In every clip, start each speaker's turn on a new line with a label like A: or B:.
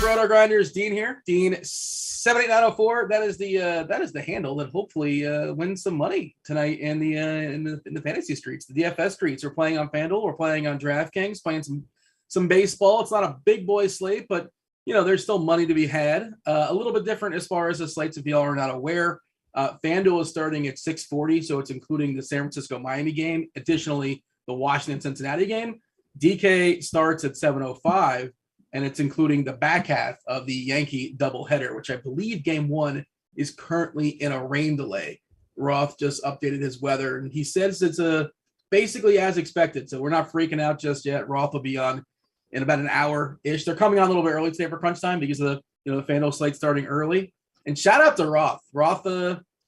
A: Rotogrinders, Dean here. Dean 78904. That is the handle that hopefully wins some money tonight in the fantasy streets, the DFS streets. We're playing on Fanduel. We're playing on DraftKings. Playing some baseball. It's not a big boy slate, but there's still money to be had. A little bit different as far as the slates. If y'all are not aware, Fanduel is starting at 6:40, so it's including the San Francisco Miami game. Additionally, the Washington Cincinnati game. DK starts at 7:05. And it's including the back half of the Yankee doubleheader, which I believe game one is currently in a rain delay. Roth just updated his weather, and he says it's basically as expected. So we're not freaking out just yet. Roth will be on in about an hour-ish. They're coming on a little bit early today for crunch time because of the Fanduel slate starting early. And shout out to Roth. Roth,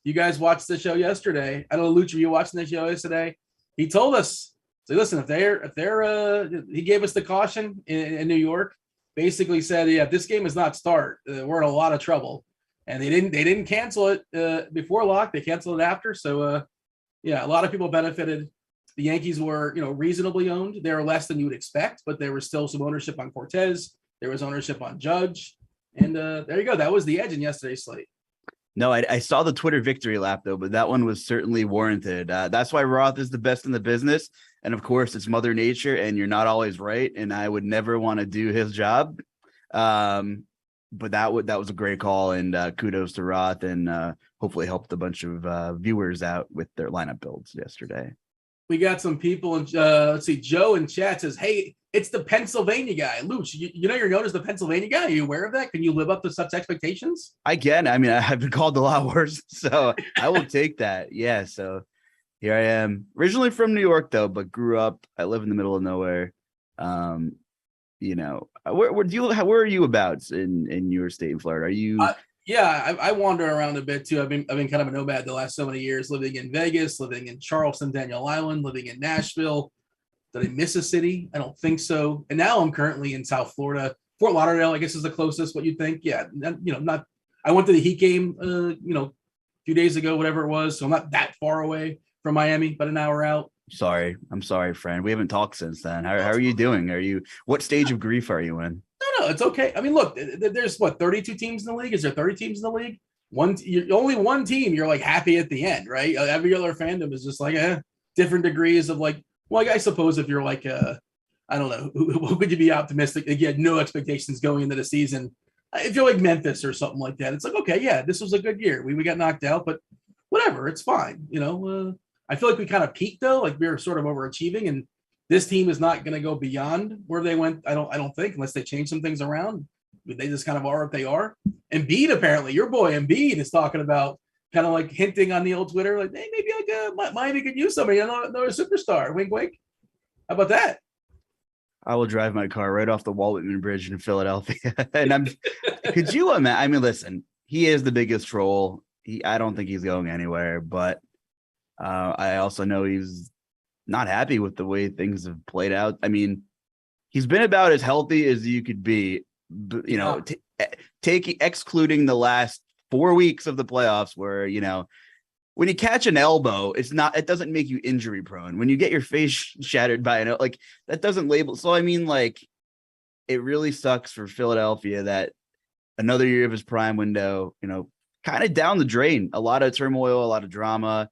A: you guys watched the show yesterday. I don't know, Luch, were you watching the show yesterday? He told us, so listen, if they're he gave us the caution in New York. Basically said, yeah, if this game does not start, we're in a lot of trouble. And they didn't cancel it before lock. They canceled it after. So, a lot of people benefited. The Yankees were, reasonably owned. They were less than you would expect, but there was still some ownership on Cortez. There was ownership on Judge. And there you go. That was the edge in yesterday's slate.
B: No, I saw the Twitter victory lap, though, but that one was certainly warranted. That's why Roth is the best in the business. And, of course, it's Mother Nature, and you're not always right, and I would never want to do his job. But that was a great call, and kudos to Roth, and hopefully helped a bunch of viewers out with their lineup builds yesterday.
A: We got some people, and let's see, Joe in chat says, hey, it's the Pennsylvania guy. Luch, you're known as the Pennsylvania guy. Are you aware of that? Can you live up to such expectations?
B: I can. I mean, I've been called a lot worse, so I will take that. Yeah, so here I am. Originally from New York, though, but grew up. I live in the middle of nowhere. Where are you about in your state in Florida? Are you?
A: I wander around a bit too. I've been kind of a nomad the last so many years, living in Vegas, living in Charleston, Daniel Island, living in Nashville. Did I miss a city? I don't think so. And now I'm currently in South Florida. Fort Lauderdale, I guess, is the closest. What you'd think? Yeah, not. I went to the Heat game, a few days ago, whatever it was. So I'm not that far away from Miami, but an hour out.
B: I'm sorry, friend. We haven't talked since then. How are you doing? What stage of grief are you in?
A: No, it's okay. I mean, look, there's 32 teams in the league. Is there 30 teams in the league? Only one team. You're like happy at the end, right? Every other fandom is just like different degrees of like. Well, I suppose if you're like I don't know, who could you be optimistic? Again, no expectations going into the season. If you're like Memphis or something like that, it's like okay, yeah, this was a good year. We got knocked out, but whatever, it's fine. I feel like we kind of peaked though, like we were sort of overachieving, and this team is not going to go beyond where they went. I don't think unless they change some things around. They just kind of are what they are. Embiid, apparently, your boy Embiid is talking about kind of like hinting on the old Twitter, like, hey, maybe Miami could use somebody, another superstar. Wink, wink. How about that?
B: I will drive my car right off the Walt Whitman Bridge in Philadelphia. And could you imagine? I mean, listen, he is the biggest troll. I don't think he's going anywhere, but I also know he's not happy with the way things have played out. I mean, he's been about as healthy as you could be, excluding the last 4 weeks of the playoffs where, when you catch an elbow, it doesn't make you injury prone. When you get your face shattered by that doesn't label. So, I mean, it really sucks for Philadelphia that another year of his prime window, kind of down the drain. A lot of turmoil, a lot of drama.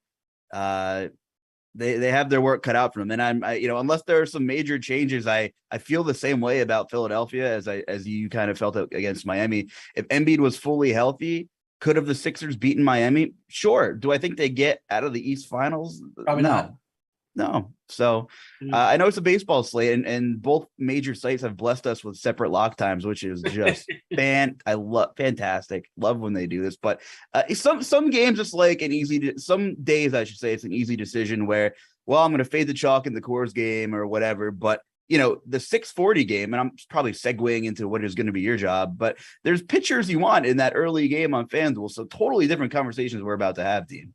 B: They have their work cut out for them. And unless there are some major changes, I feel the same way about Philadelphia as you kind of felt against Miami. If Embiid was fully healthy, could have the Sixers beaten Miami? Sure. Do I think they get out of the East Finals?
A: Probably not.
B: No. So I know it's a baseball slate, and both major sites have blessed us with separate lock times, which is just fantastic. Love when they do this. But some games, it's like some days, I should say, it's an easy decision where, well, I'm going to fade the chalk in the Coors game or whatever. But the 640 game, and I'm probably segueing into what is going to be your job, but there's pitchers you want in that early game on FanDuel. So totally different conversations we're about to have, Dean.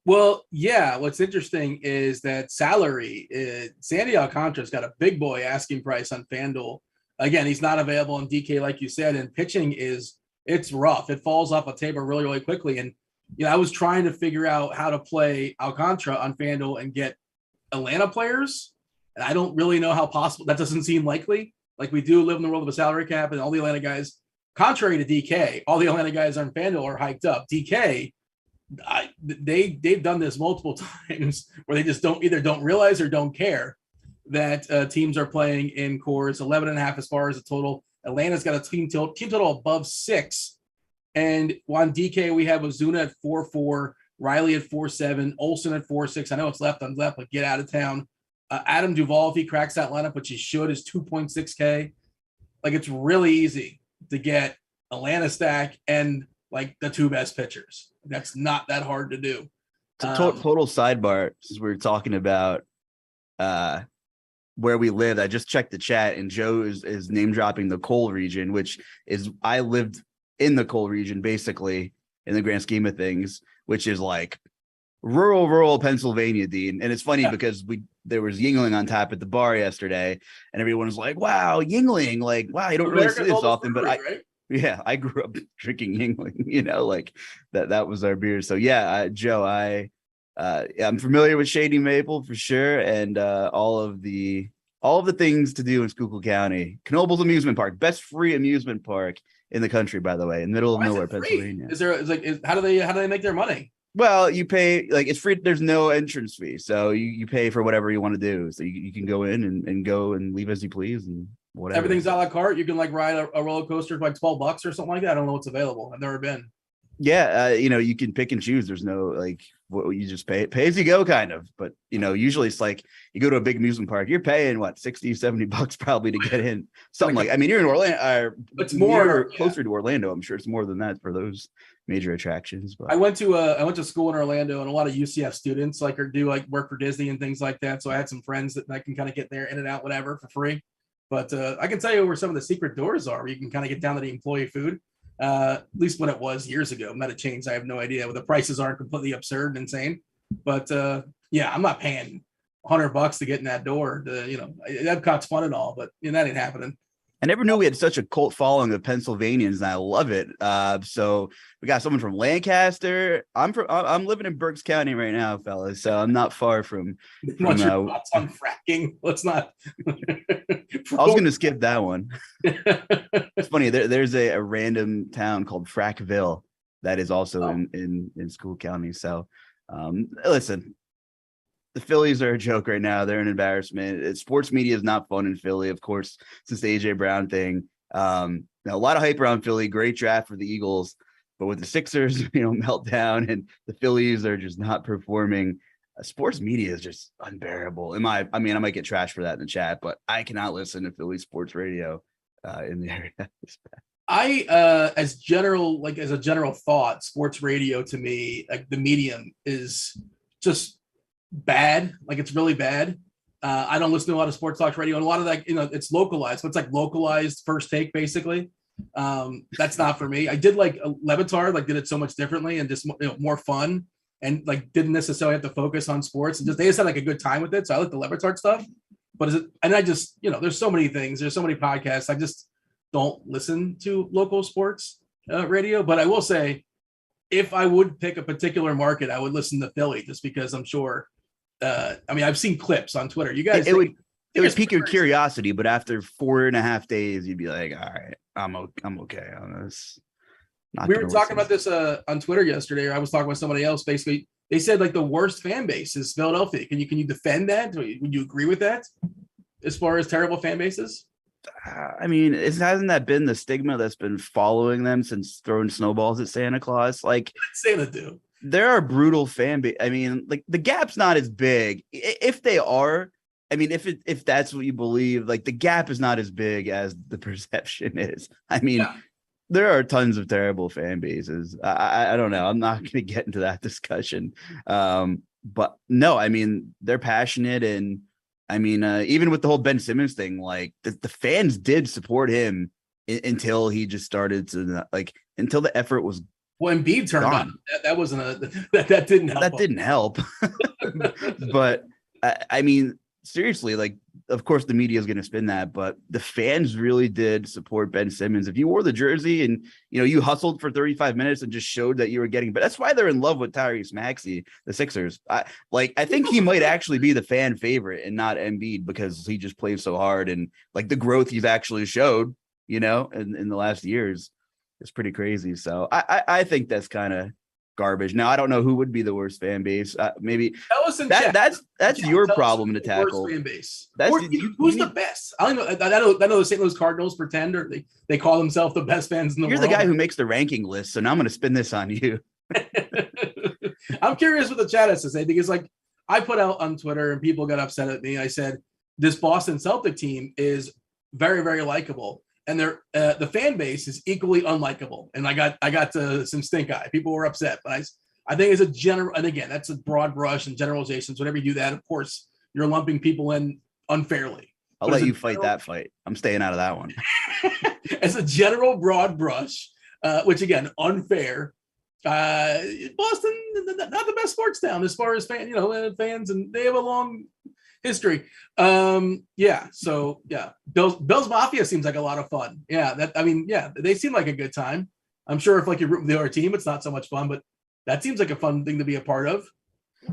A: Well, yeah. What's interesting is that salary, Sandy Alcantara's got a big boy asking price on FanDuel. Again, he's not available in DK, like you said, and pitching it's rough. It falls off a table really, really quickly. And, I was trying to figure out how to play Alcantara on FanDuel and get Atlanta players. And I don't really know how possible. That doesn't seem likely. Like, we do live in the world of a salary cap, and all the Atlanta guys, contrary to DK, all the Atlanta guys on FanDuel are hiked up. DK, they've done this multiple times where they just don't realize or don't care that teams are playing in Coors. 11.5 as far as the total. Atlanta's got a team total above 6, and on DK we have Ozuna at 4.4, Riley at 4.7, Olsen at 4.6. I know it's left on left, but get out of town. Adam Duvall, if he cracks that lineup, which he should, is 2.6K. Like, it's really easy to get Atlanta stack and like the two best pitchers. That's not that hard to do.
B: Total sidebar, since we were talking about where we live. I just checked the chat, and Joe is name dropping the coal region, which is, I lived in the coal region basically in the grand scheme of things, which is like rural Pennsylvania, Dean. And it's funny because there was Yingling on tap at the bar yesterday, and everyone was like, "Wow, Yingling! Like, wow, you don't really see this often." But I grew up drinking Yingling, like that was our beer. So yeah, Joe, I'm familiar with Shady Maple for sure, and all of the things to do in Schuylkill County. Knoebels Amusement Park, best free amusement park in the country, by the way, in the middle of nowhere, Pennsylvania.
A: How do they make their money?
B: Well, you pay, like, it's free. There's no entrance fee, so you pay for whatever you want to do. So you can go in and go and leave as you please and whatever.
A: Everything's a la carte. You can like ride a roller coaster for like $12 or something like that. I don't know what's available. I've never been.
B: Yeah, you can pick and choose. There's no like what you just pay as you go kind of. But usually it's like you go to a big amusement park, you're paying what, $60-$70 probably to get in. Something like, I mean, you're in Orlando, it's more closer to Orlando. I'm sure it's more than that for those major attractions. But
A: I went to school in Orlando, and a lot of UCF students do work for Disney and things like that. So I had some friends that I can kind of get there in and out, whatever, for free. But I can tell you where some of the secret doors are, where you can kind of get down to the employee food. At least when it was years ago. Might have changed. I have no idea. The prices aren't completely absurd and insane. But yeah, I'm not paying $100 to get in that door. Epcot's fun and all, but that ain't happening.
B: I never knew we had such a cult following of Pennsylvanians, and I love it. So we got someone from Lancaster. I'm living in Berks County right now, fellas. So I'm not far from
A: What's your thoughts on fracking? Let's not.
B: I was going to skip that one. It's funny. There's a random town called Frackville that is also in Schuylkill County. So listen, the Phillies are a joke right now. They're an embarrassment. Sports media is not fun in Philly, of course, since the AJ Brown thing. A lot of hype around Philly. Great draft for the Eagles, but with the Sixers, meltdown, and the Phillies are just not performing. Sports media is just unbearable. I might get trashed for that in the chat, but I cannot listen to Philly sports radio in the area.
A: As a general thought, sports radio to me, like the medium is just bad. Like, it's really bad. I don't listen to a lot of sports talk radio, and a lot of that, it's localized. So it's like localized first take, basically. That's not for me. I did like Levitard, did it so much differently and just more fun, and didn't necessarily have to focus on sports, and they just had a good time with it. So I like the Levitard stuff. But I just, there's so many things, there's so many podcasts. I just don't listen to local sports radio. But I will say, if I would pick a particular market, I would listen to Philly, just because I'm sure. I've seen clips on Twitter. You guys, it
B: would pique your curiosity, but after 4.5 days, you'd be like, all right, I'm okay on this. Not
A: We were
B: gonna
A: talking
B: listen.
A: about this on Twitter yesterday, or I was talking with somebody else. Basically, they said like the worst fan base is Philadelphia. Can you defend that? Would you agree with that as far as terrible fan bases?
B: I mean, hasn't that been the stigma that's been following them since throwing snowballs at Santa Claus? Like,
A: Santa do.
B: there are brutal fan base. I mean, like the gap's not as big. If they are, I mean, if that's what you believe, like the gap is not as big as the perception is. I mean,
A: Yeah.
B: there are tons of terrible fan bases. I don't know. I'm not going to get into that discussion. But no, I mean, they're passionate. And I mean, even with the whole Ben Simmons thing, like the fans did support him until he just started to until the effort was
A: Well, Embiid turned
B: gone.
A: on. That wasn't that didn't help.
B: That didn't help. But I mean, seriously, like, of course the media is going to spin that, but the fans really did support Ben Simmons. If you wore the jersey and, you hustled for 35 minutes and just showed that you were getting, but that's why they're in love with Tyrese Maxey, the Sixers. I think he might actually be the fan favorite and not Embiid because he just plays so hard. And like the growth he's actually showed, in the last years is pretty crazy. So I think that's kind of garbage. Now I don't know who would be the worst fan base. Maybe that's your problem to tackle.
A: Fan base.
B: Who's
A: the best? I don't know. I know the St. Louis Cardinals pretend, or they call themselves the best fans in the world.
B: You're the guy who makes the ranking list, so now I'm going to spin this on you.
A: I'm curious what the chat has to say, because like I put out on Twitter and people got upset at me. I said this Boston Celtic team is very, very likable, and the fan base is equally unlikable. And I got some stink eye. People were upset, but I think it's a general, and again, that's a broad brush and generalizations. Whenever you do that, of course, you're lumping people in unfairly.
B: I'll let you fight that fight. I'm staying out of that one.
A: As a general broad brush, which again, unfair. Boston, not the best sports town as far as fans, and they have a long history. So Bill's Mafia seems like a lot of fun. They seem like a good time. I'm sure if like you're rooting for the other team, it's not so much fun, but that seems like a fun thing to be a part of.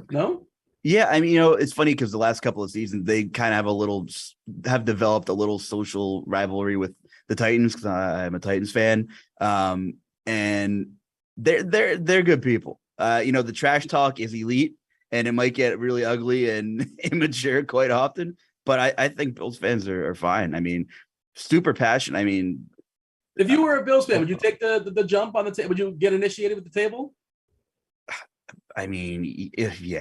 A: No?
B: Yeah, I mean, it's funny because the last couple of seasons they kind of have developed a little social rivalry with the Titans, because I'm a Titans fan, and they're good people. The trash talk is elite, and it might get really ugly and immature quite often. But I think Bills fans are fine. I mean, super passionate. I mean,
A: if you were a Bills fan, would you take the jump on the table? Would you get initiated with the table?
B: I mean,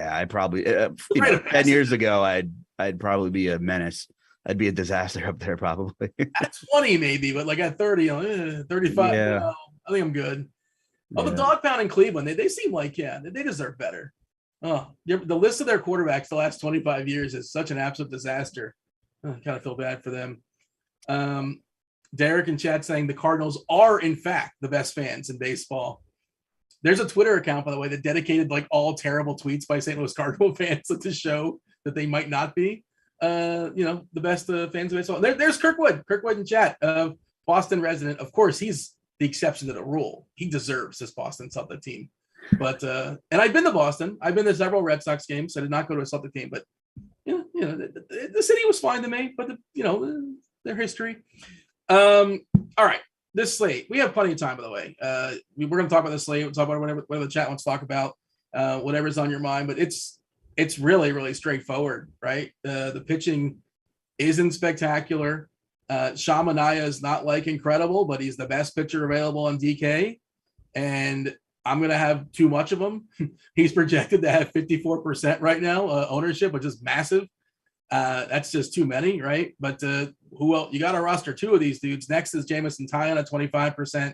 B: I probably 10 years ago, I'd probably be a menace. I'd be a disaster up there, probably.
A: At 20, maybe, but like at 30, 35, I think I'm good. Oh, the dog pound in Cleveland, they seem like, they deserve better. Oh, the list of their quarterbacks the last 25 years is such an absolute disaster. I kind of feel bad for them. Derek in chat saying the Cardinals are, in fact, the best fans in baseball. There's a Twitter account, by the way, that dedicated like all terrible tweets by St. Louis Cardinal fans to show that they might not be, the best fans of baseball. There's Kirkwood in chat, Boston resident. Of course, he's the exception to the rule. He deserves this Boston Celtic team. But and I've been to Boston. I've been to several Red Sox games. I did not go to a Celtic game, but the city was fine to me. But their history. All right. This slate, we have plenty of time, by the way. We're going to talk about the slate. We'll talk about whatever the chat wants to talk about, whatever's on your mind. But it's really, really straightforward, right? The pitching isn't spectacular. Sean Manaea is not like incredible, but he's the best pitcher available on DK. And I'm going to have too much of him. He's projected to have 54% right now ownership, which is massive. That's just too many, right? But who else? You got to roster two of these dudes. Next is Jamison Taeyang at 25%.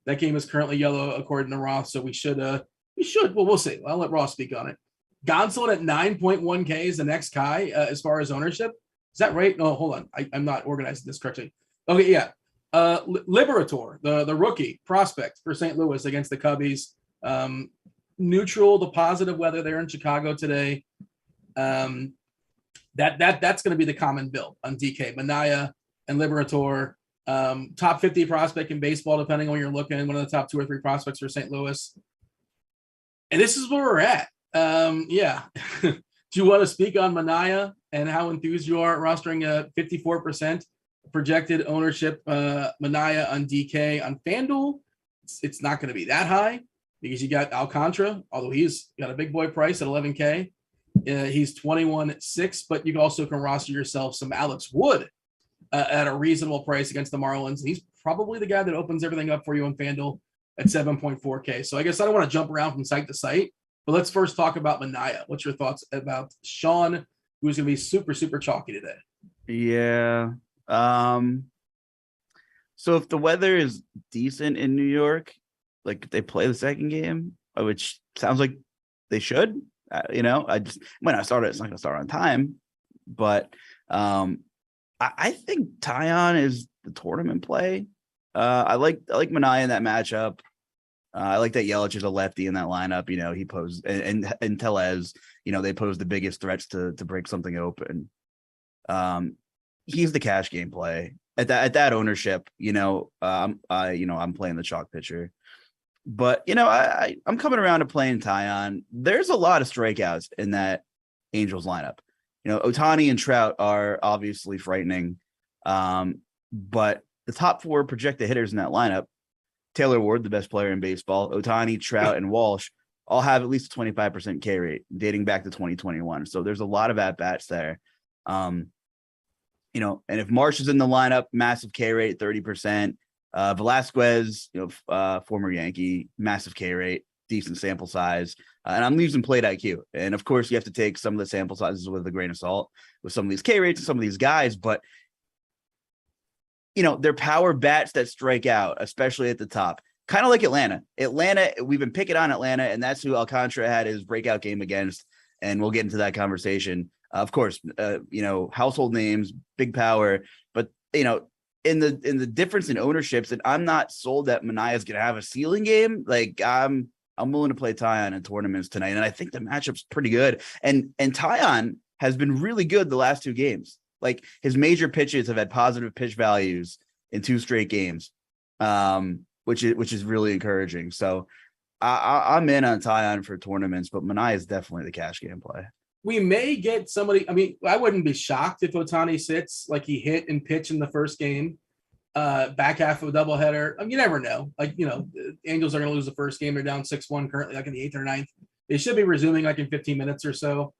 A: That game is currently yellow according to Roth, so we should. Well, we'll see. I'll let Roth speak on it. Gonsolin at 9.1K is the next Kai as far as ownership. Is that right? No, hold on. I'm not organizing this correctly. Okay, yeah. Liberator, the rookie prospect for St. Louis against the Cubbies. Neutral to positive weather there in Chicago today. That's going to be the common build on DK. Manaea and Liberator, top 50 prospect in baseball, depending on where you're looking, one of the top 2 or 3 prospects for St. Louis. And this is where we're at. Do you want to speak on Manaea and how enthused you are rostering a 54% projected ownership Manaea on DK on FanDuel? it's not going to be that high because you got Alcantara, although he's got a big boy price at 11K. He's 21.6, but you also can roster yourself some Alex Wood at a reasonable price against the Marlins. He's probably the guy that opens everything up for you on FanDuel at 7.4K. So I guess I don't want to jump around from site to site, but let's first talk about Manaea. What's your thoughts about Sean, who's going to be super, super chalky today?
B: Yeah. So if the weather is decent in New York, like if they play the second game, which sounds like they should, when I started, it's not going to start on time, but I think Taeyang is the tournament play. I like Manaea in that matchup. I like that Yelich is a lefty in that lineup. He posed and Tellez, they pose the biggest threats to break something open. He's the cash game play at that ownership. I'm playing the chalk pitcher, but I'm coming around to playing Taeyang. There's a lot of strikeouts in that Angels lineup. Ohtani and Trout are obviously frightening, but the top 4 projected hitters in that lineup, Taylor Ward, the best player in baseball, Ohtani, Trout, and Walsh all have at least a 25% K rate dating back to 2021. So there's a lot of at-bats there. And if Marsh is in the lineup, massive K rate, 30%. Velasquez, former Yankee, massive K rate, decent sample size. And I'm using plate IQ. And of course, you have to take some of the sample sizes with a grain of salt with some of these K rates and some of these guys. But, they're power bats that strike out, especially at the top. Kind of like Atlanta. We've been picking on Atlanta, and that's who Alcantara had his breakout game against. And we'll get into that conversation. Of course, household names, big power. But, in the difference in ownerships, and I'm not sold that Manaea is going to have a ceiling game. Like, I'm willing to play Taeyang in tournaments tonight, and I think the matchup's pretty good. And Taeyang has been really good the last 2 games. Like, his major pitches have had positive pitch values in 2 straight games, which is really encouraging. So I'm in on Taeyang for tournaments, but Manaea is definitely the cash game play.
A: We may get somebody. I mean, I wouldn't be shocked if Ohtani sits like he hit and pitch in the first game. Back half of a doubleheader. You never know. Angels are going to lose the first game. They're down 6-1 currently, like in the 8th or 9th. They should be resuming like in 15 minutes or so.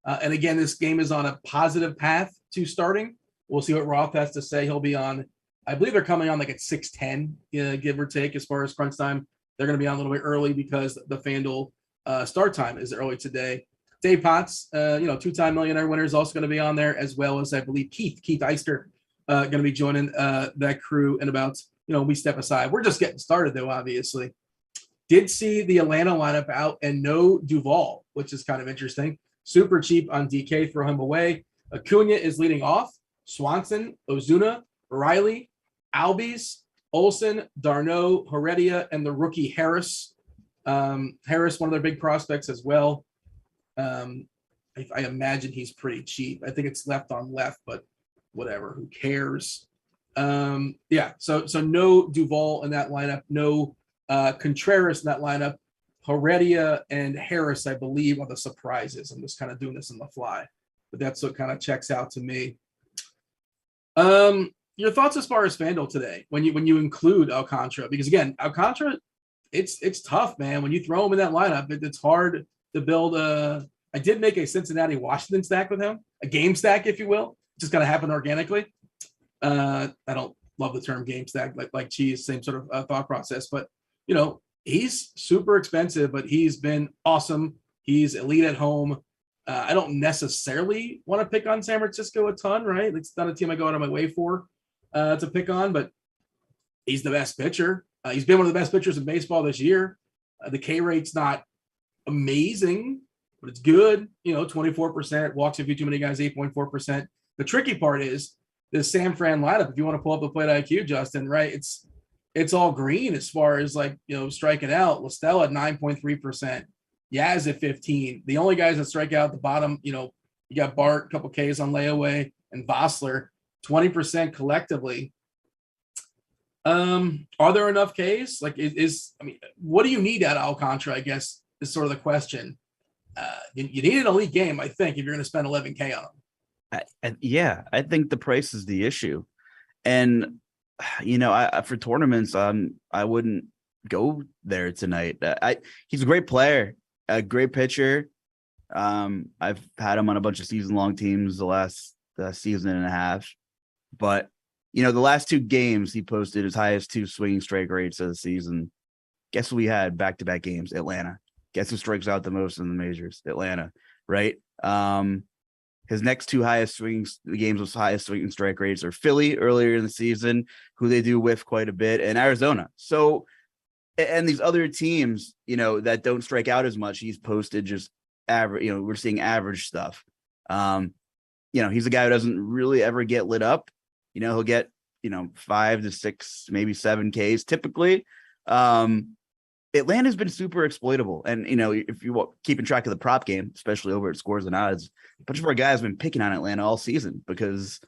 A: And again, this game is on a positive path to starting. We'll see what Roth has to say. He'll be on, I believe they're coming on like at 6:10, give or take, as far as crunch time. They're going to be on a little bit early because the FanDuel start time is early today. Dave Potts, 2-time millionaire winner, is also going to be on there, as well as I believe Keith Eister, going to be joining that crew in about, we step aside. We're just getting started though, obviously. Did see the Atlanta lineup out and no Duvall, which is kind of interesting. Super cheap on DK, throw him away. Acuna is leading off. Swanson, Ozuna, Riley, Albies, Olsen, Darno, Heredia, and the rookie Harris. Harris, one of their big prospects as well. I imagine he's pretty cheap. I think it's left on left, but whatever, who cares? So no Duvall in that lineup, no Contreras in that lineup. Heredia and Harris, I believe, are the surprises. I'm just kind of doing this on the fly, but that's what kind of checks out to me. Your thoughts as far as FanDuel today when you include Alcantara? Because again, Alcantara, it's tough, man. When you throw him in that lineup, it's hard to build I did make a Cincinnati Washington stack with him, a game stack, if you will. It just kind of happened organically. I don't love the term game stack like cheese, same sort of thought process, but he's super expensive, but he's been awesome. He's elite at home. I don't necessarily want to pick on San Francisco a ton, right? It's not a team I go out of my way for to pick on, but he's the best pitcher. He's been one of the best pitchers in baseball this year. The K rate's not amazing, but it's good. 24%, walks a few too many guys, 8.4%. The tricky part is this San Fran lineup. If you want to pull up the plate IQ, Justin, right? It's all green as far as striking out. Listella at 9.3%, Yaz at 15. The only guys that strike out at the bottom, you got Bart, a couple Ks on layaway, and Vossler, 20% collectively. Are there enough Ks? What do you need out of Alcantara, I guess, is sort of the question. You need an elite game, I think, if you're going to spend 11K on him.
B: I think the price is the issue. And, for tournaments, I wouldn't go there tonight. He's a great player, a great pitcher. I've had him on a bunch of season-long teams the last season and a half, but the last 2 games he posted his highest 2 swinging strike rates of the season. Guess who we had back-to-back games? Atlanta. Guess who strikes out the most in the majors? Atlanta, right? His next 2 highest games with highest swinging strike rates are Philly earlier in the season, who they do whiff quite a bit, and Arizona. So, and these other teams, that don't strike out as much, he's posted just average. We're seeing average stuff. He's a guy who doesn't really ever get lit up. He'll get 5 to 6, maybe 7 Ks typically. Atlanta's been super exploitable. And, if you keeping track of the prop game, especially over at Scores and Odds, a bunch of our guys have been picking on Atlanta all season because,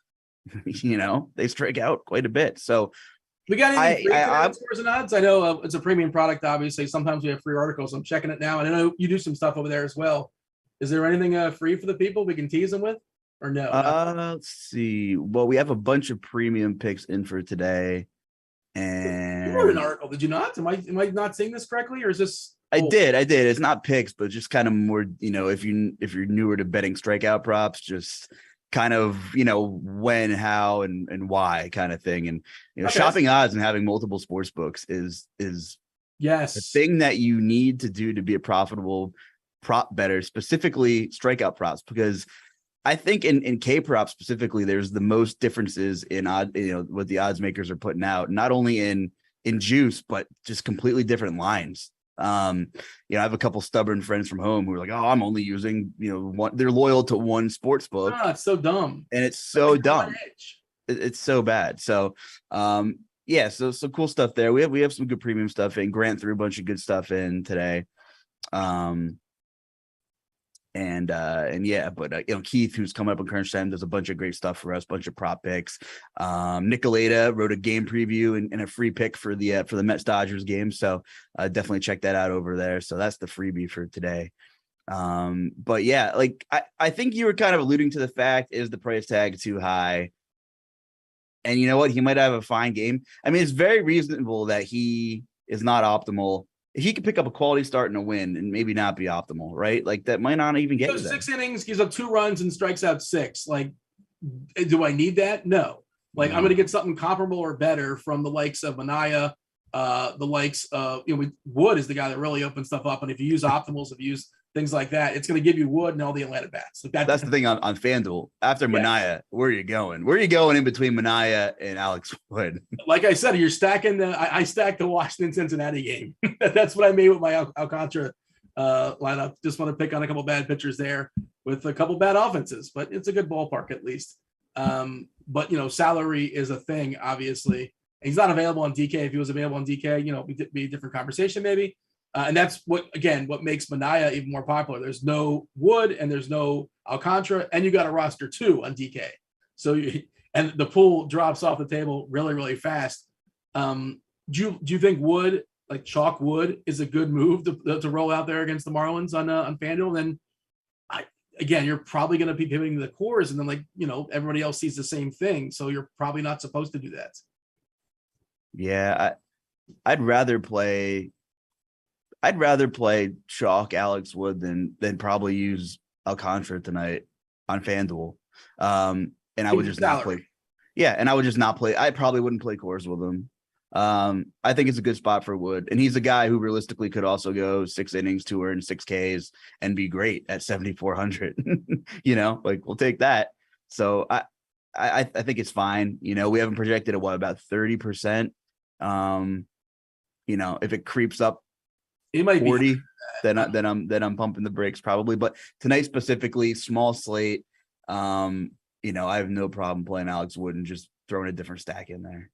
B: they strike out quite a bit. So
A: we got any free Scores and Odds? I know it's a premium product, obviously. Sometimes we have free articles. I'm checking it now. And I know you do some stuff over there as well. Is there anything free for the people we can tease them with or no?
B: Let's see. Well, we have a bunch of premium picks in for today. And
A: you wrote an article, did you not? Am I not saying this correctly, or is this?
B: I did. It's not picks, but just kind of more, if you're newer to betting strikeout props, just kind of, when, how, and why kind of thing. And shopping odds and having multiple sports books is
A: yes
B: the thing that you need to do to be a profitable prop bettor, specifically strikeout props, because I think in K prop specifically, there's the most differences in what the odds makers are putting out, not only in juice, but just completely different lines. I have a couple stubborn friends from home who are like, oh, I'm only using, one. They're loyal to one sports book.
A: Oh, it's so dumb.
B: And it's so dumb. It's so bad. So, so cool stuff there. We have some good premium stuff in. Grant threw a bunch of good stuff in today. Keith, who's coming up in crunch time, does a bunch of great stuff for us, bunch of prop picks. Nicoleta wrote a game preview and a free pick for the Mets Dodgers game. So definitely check that out over there. So that's the freebie for today. I think you were kind of alluding to the fact, is the price tag too high? And you know what? He might have a fine game. I mean, it's very reasonable that he is not optimal. He could pick up a quality start and a win and maybe not be optimal, right? Like that might not even get you
A: 6 innings, gives up 2 runs and strikes out 6. Like, do I need that? No. Like, I'm going to get something comparable or better from the likes of Manaya, the likes of, Wood is the guy that really opens stuff up. And if you use optimals, if you use things like that, it's going to give you Wood and all the Atlanta bats. Like
B: that's the thing on Fanduel. After Manaya, where are you going? Where are you going in between Manaya and Alex Wood?
A: Like I said, you're stacking I stacked the Washington-Cincinnati game. That's what I made with my Alcantara lineup. Just want to pick on a couple bad pitchers there with a couple bad offenses, but it's a good ballpark at least. But salary is a thing, obviously. He's not available on DK. If he was available on DK, it'd be a different conversation maybe. And that's what makes Manaya even more popular. There's no Wood and there's no Alcantara, and you got a roster 2 on DK. So and the pool drops off the table really, really fast. Do you think Wood, like chalk Wood, is a good move to roll out there against the Marlins on FanDuel? Then you're probably going to be pivoting to the cores, and then everybody else sees the same thing. So you're probably not supposed to do that.
B: Yeah, I'd rather play chalk Alex Wood than probably use Alcantara tonight on FanDuel. And I would just not play. Yeah, and I would just not play. I probably wouldn't play cores with him. I think it's a good spot for Wood. And he's a guy who realistically could also go 6 innings, 2 earned, 6 Ks and be great at 7,400. We'll take that. So I think it's fine. We haven't projected at about 30%. If it creeps up, it might 40, then I'm pumping the brakes probably. But tonight specifically, small slate. I have no problem playing Alex Wood and just throwing a different stack in there.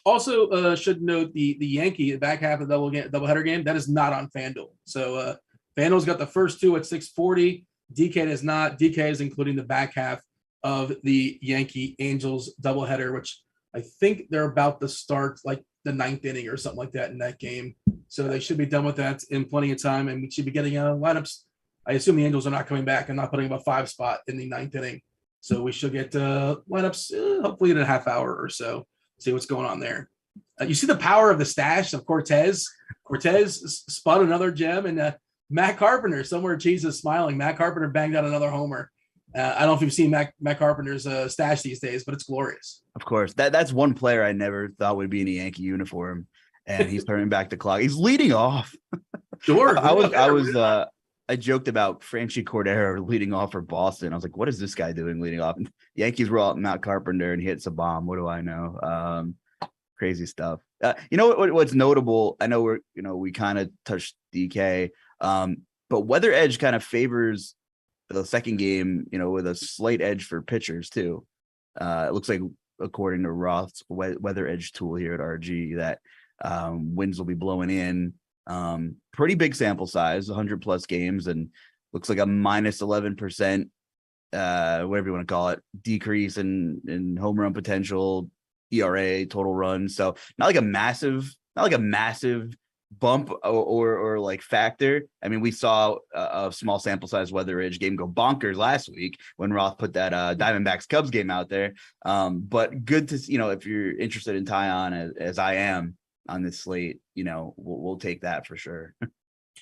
A: Also, should note the Yankee, the back half of the doubleheader game, that is not on FanDuel. So FanDuel's got the first 2 at 640. DK is not. DK is including the back half of the Yankee Angels doubleheader, which I think they're about to start like the 9th inning or something like that in that game. So they should be done with that in plenty of time, and we should be getting lineups. I assume the Angels are not coming back and not putting up a 5 spot in the 9th inning. So we should get lineups hopefully in a half hour or so, see what's going on there. You see the power of the stash of Cortez. Cortez spun another gem, and Matt Carpenter, somewhere Cheese is smiling. Matt Carpenter banged out another homer. I don't know if you've seen Matt Carpenter's stash these days, but it's glorious.
B: Of course. That's one player I never thought would be in a Yankee uniform, and he's turning back the clock. He's leading off.
A: Sure.
B: I joked about Franchy Cordero leading off for Boston. I was like, what is this guy doing leading off? And Yankees roll out Matt Carpenter and he hits a bomb. What do I know? Crazy stuff. What's notable? I know we kind of touched DK, but Weather Edge kind of favors the second game, with a slight edge for pitchers too. It looks like, according to Roth's Weather Edge tool here at RG, that winds will be blowing in. Pretty big sample size, 100 plus games, and looks like a minus 11%, whatever you want to call it, decrease in home run potential, ERA, total runs. So not like a massive bump or like factor. I mean, we saw a small sample size Weather Edge game go bonkers last week when Roth put that Diamondbacks Cubs game out there. But good to see, if you're interested in Taeyang as I am on this slate, we'll take that for sure.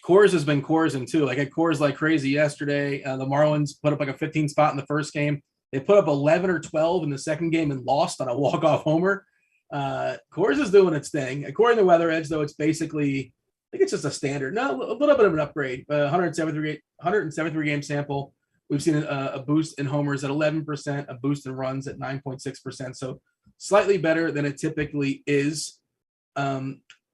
A: Coors has been Coorsing too. Like, at Coors like crazy yesterday. The Marlins put up like a 15 spot in the first game. They put up 11 or 12 in the second game and lost on a walk-off homer. Coors is doing its thing. According to Weather Edge, though, it's basically, I think it's just a standard, a little bit of an upgrade. 173 game sample. We've seen a boost in homers at 11%, a boost in runs at 9.6%. So slightly better than it typically is.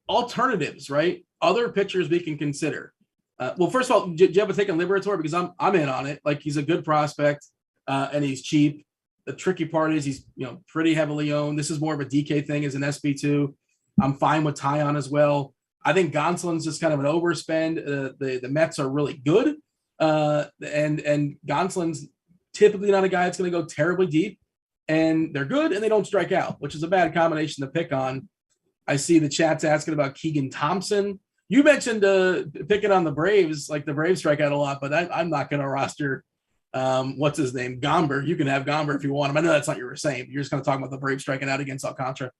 A: Alternatives, right? Other pitchers we can consider. Well, first of all, do you have a take on Liberatore? Because I'm in on it. Like, he's a good prospect, and he's cheap. The tricky part is he's pretty heavily owned. This is more of a DK thing as an SP2. I'm fine with Taeyang as well. I think Gonsolin's just kind of an overspend. The Mets are really good, and Gonsolin's typically not a guy that's going to go terribly deep. And they're good, and they don't strike out, which is a bad combination to pick on. I see the chat's asking about Keegan Thompson. You mentioned picking on the Braves, like the Braves strike out a lot, but I'm not going to roster what's his name? Gomber. You can have Gomber if you want him. I know that's not what you were saying. You're just going to talk about the Braves striking out against Alcantara.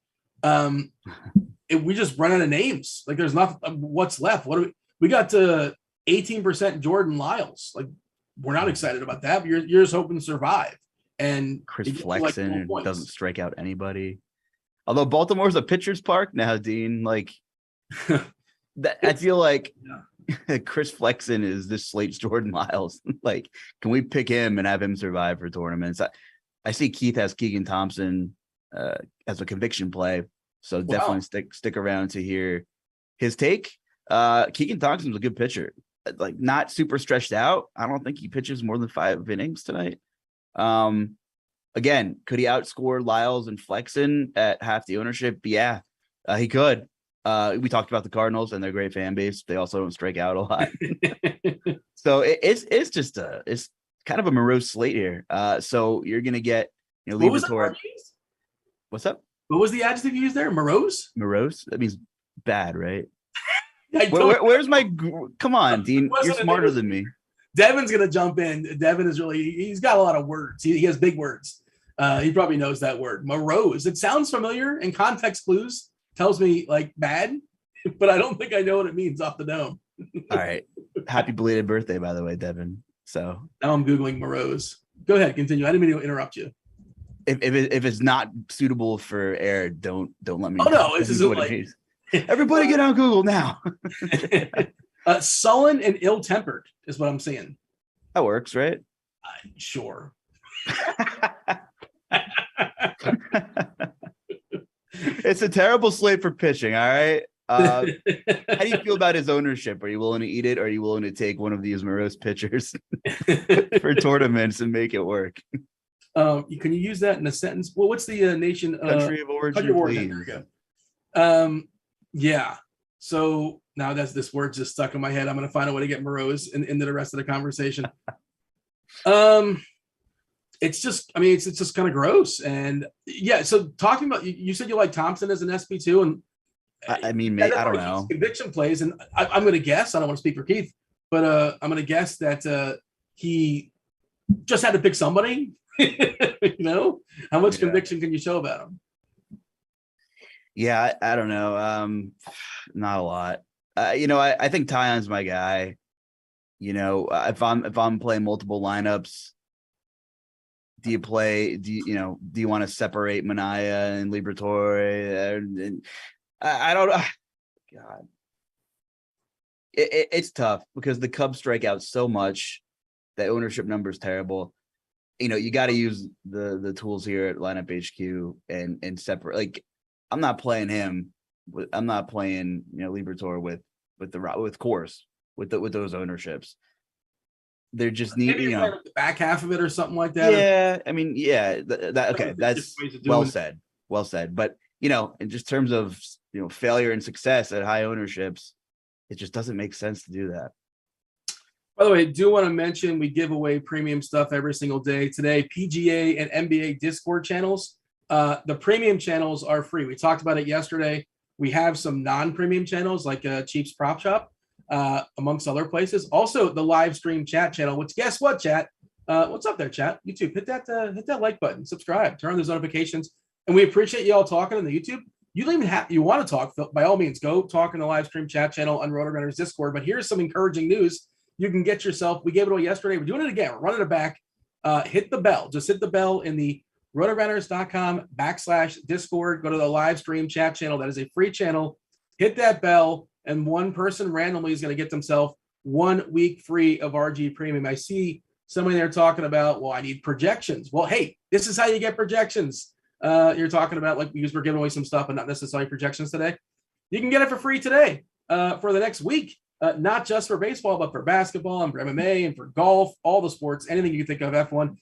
A: We just run out of names. Like, there's nothing. What's left? What do we got to 18% Jordan Lyles. Like, we're not excited about that, but you're just hoping to survive. And
B: Chris Flexen doesn't strike out anybody. Although Baltimore's a pitcher's park now, Dean. Like, that, I feel like Chris Flexen is this slate's Jordan Lyles. Like, can we pick him and have him survive for tournaments? I see Keith has Keegan Thompson as a conviction play, so definitely stick around to hear his take. Keegan Thompson's a good pitcher. Like, not super stretched out. I don't think he pitches more than 5 innings tonight. Again, could he outscore Lyles and Flexen at half the ownership? Yeah, he could. We talked about the Cardinals and their great fan base. They also don't strike out a lot. So it's just it's kind of a morose slate here. So you're gonna get
A: what was that?
B: What's up?
A: What was the adjective you used there? Morose?
B: Morose? That means bad, right? Where's my? Come on, Dean. You're smarter than me.
A: Devin's gonna jump in. Devin is he's got a lot of words. He has big words. He probably knows that word. Morose. It sounds familiar, and context clues tells me like bad, but I don't think I know what it means off the dome.
B: All right. Happy belated birthday, by the way, Devin. So
A: now I'm Googling Morose. Go ahead, continue. I didn't mean to interrupt you.
B: If it's not suitable for air, don't let me.
A: Oh no, this isn't like
B: everybody get on Google now.
A: Sullen and ill-tempered is what I'm seeing.
B: That works, right?
A: Sure.
B: It's a terrible slate for pitching. All right. How do you feel about his ownership? Are you willing to eat it? Or are you willing to take one of these morose pitchers for tournaments and make it work?
A: Can you use that in a sentence? Well, what's the nation?
B: Country of origin, please.
A: There we go. Yeah. So now this word just stuck in my head. I'm going to find a way to get morose into the rest of the conversation. It's just, I mean, it's just kind of gross. And yeah, so talking about, you said you like Thompson as an SP2, and
B: I mean, I don't know.
A: Conviction plays, and I'm going to guess, I don't want to speak for Keith, but I'm going to guess that he just had to pick somebody. How much conviction can you show about him?
B: Yeah, I don't know. Not a lot. I think Taeyang's my guy. If I'm playing multiple lineups, do you want to separate Manaya and Liberatore? And I don't know. God, it's tough because the Cubs strike out so much. The ownership number is terrible. You got to use the tools here at Lineup HQ and separate. Like, I'm not playing him. I'm not playing Liberatore with course with those ownerships. They're just
A: Maybe you're playing the back half of it or something like that.
B: Yeah, I mean, yeah, okay. That's well said. Well said. But in just terms of failure and success at high ownerships, it just doesn't make sense to do that.
A: By the way, I do want to mention we give away premium stuff every single day. Today, PGA and NBA Discord channels. The premium channels are free. We talked about it yesterday. We have some non-premium channels like Cheap's Prop Shop, amongst other places. Also, the live stream chat channel, which guess what, chat? What's up there, chat? YouTube, hit that like button, subscribe, turn on those notifications. And we appreciate you all talking on the YouTube. You don't even you want to talk, by all means, go talk in the live stream chat channel on Rotogrinders Discord. But here's some encouraging news. You can get yourself, we gave it away yesterday. We're doing it again. We're running it back. Hit the bell. Just hit the bell in the rotogrinders.com/Discord. Go to the live stream chat channel. That is a free channel. Hit that bell, and one person randomly is going to get themselves 1 week free of RG Premium. I see somebody there talking about, well, I need projections. Well, hey, this is how you get projections. You're talking about, like, because we're giving away some stuff and not necessarily projections today. You can get it for free today for the next week. Not just for baseball, but for basketball and for MMA and for golf, all the sports, anything you think of F1,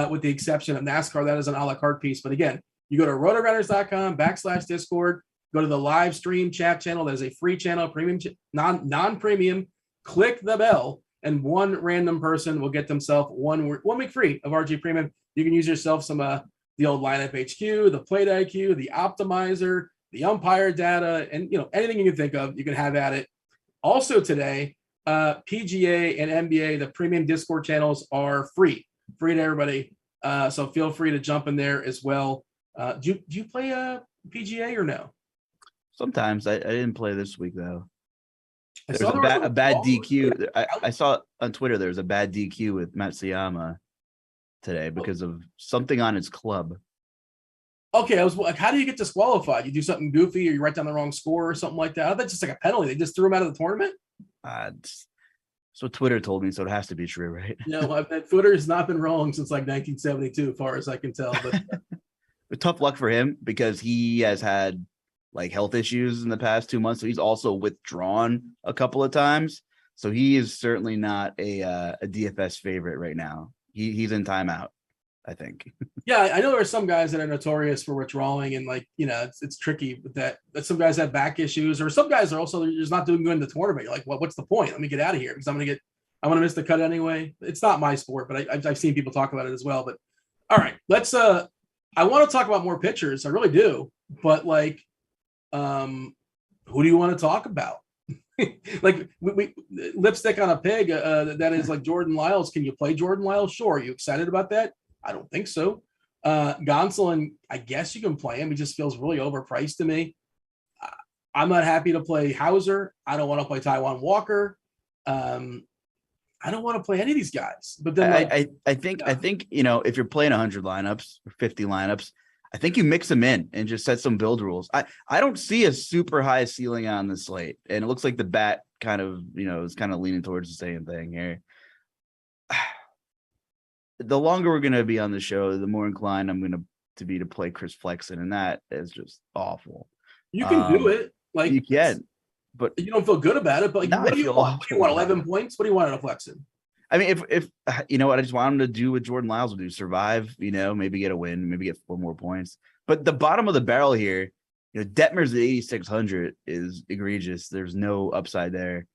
A: with the exception of NASCAR. That is an a la carte piece. But again, you go to rotogrinders.com/Discord, go to the live stream chat channel. That is a free channel, premium, non-premium. Click the bell, and one random person will get themselves 1 week free of RG Premium. You can use yourself some the old Lineup HQ, the Plate IQ, the Optimizer, the umpire data, and anything you can think of, you can have at it. Also today, PGA and NBA, the premium Discord channels are free to everybody. So feel free to jump in there as well. Do you play PGA or no?
B: Sometimes. I didn't play this week though. There's a bad DQ. I saw on Twitter there was a bad DQ with Matsuyama today because of something on his club.
A: Okay, I was like, how do you get disqualified? You do something goofy, or you write down the wrong score, or something like that? I thought that's just like a penalty. They just threw him out of the tournament.
B: That's what Twitter told me, so it has to be true, right?
A: Twitter has not been wrong since like 1972, as far as I can tell. But
B: tough luck for him because he has had like health issues in the past 2 months, so he's also withdrawn a couple of times. So he is certainly not a DFS favorite right now. He's in timeout, I think.
A: Yeah, I know there are some guys that are notorious for withdrawing, and it's tricky with that. But some guys have back issues, or some guys are also just not doing good in the tournament. You're like, well, what's the point? Let me get out of here because I'm going to miss the cut anyway. It's not my sport, but I've seen people talk about it as well. But all right, let's. I want to talk about more pitchers. I really do, but who do you want to talk about? Like we lipstick on a pig. That is like Jordan Lyles. Can you play Jordan Lyles? Sure. Are you excited about that? I don't think so. Gonsolin, I guess you can play him. He just feels really overpriced to me. I'm not happy to play Hauser. I don't want to play Taijuan Walker. I don't want to play any of these guys. But then
B: I think if you're playing 100 lineups or 50 lineups, I think you mix them in and just set some build rules. I don't see a super high ceiling on the slate, and it looks like the bat kind of is kind of leaning towards the same thing here. The longer we're going to be on the show, the more inclined I'm going to be to play Chris Flexen, and that is just awful.
A: You can do it. Like
B: you can, but
A: you don't feel good about it. But what do you want? What do you want? 11 points? What do you want out of Flexen?
B: I mean, if you know what, I just want him to do what Jordan Lyles will do: survive. Maybe get a win, maybe get 4 more points. But the bottom of the barrel here, Detmer's at 8,600 is egregious. There's no upside there.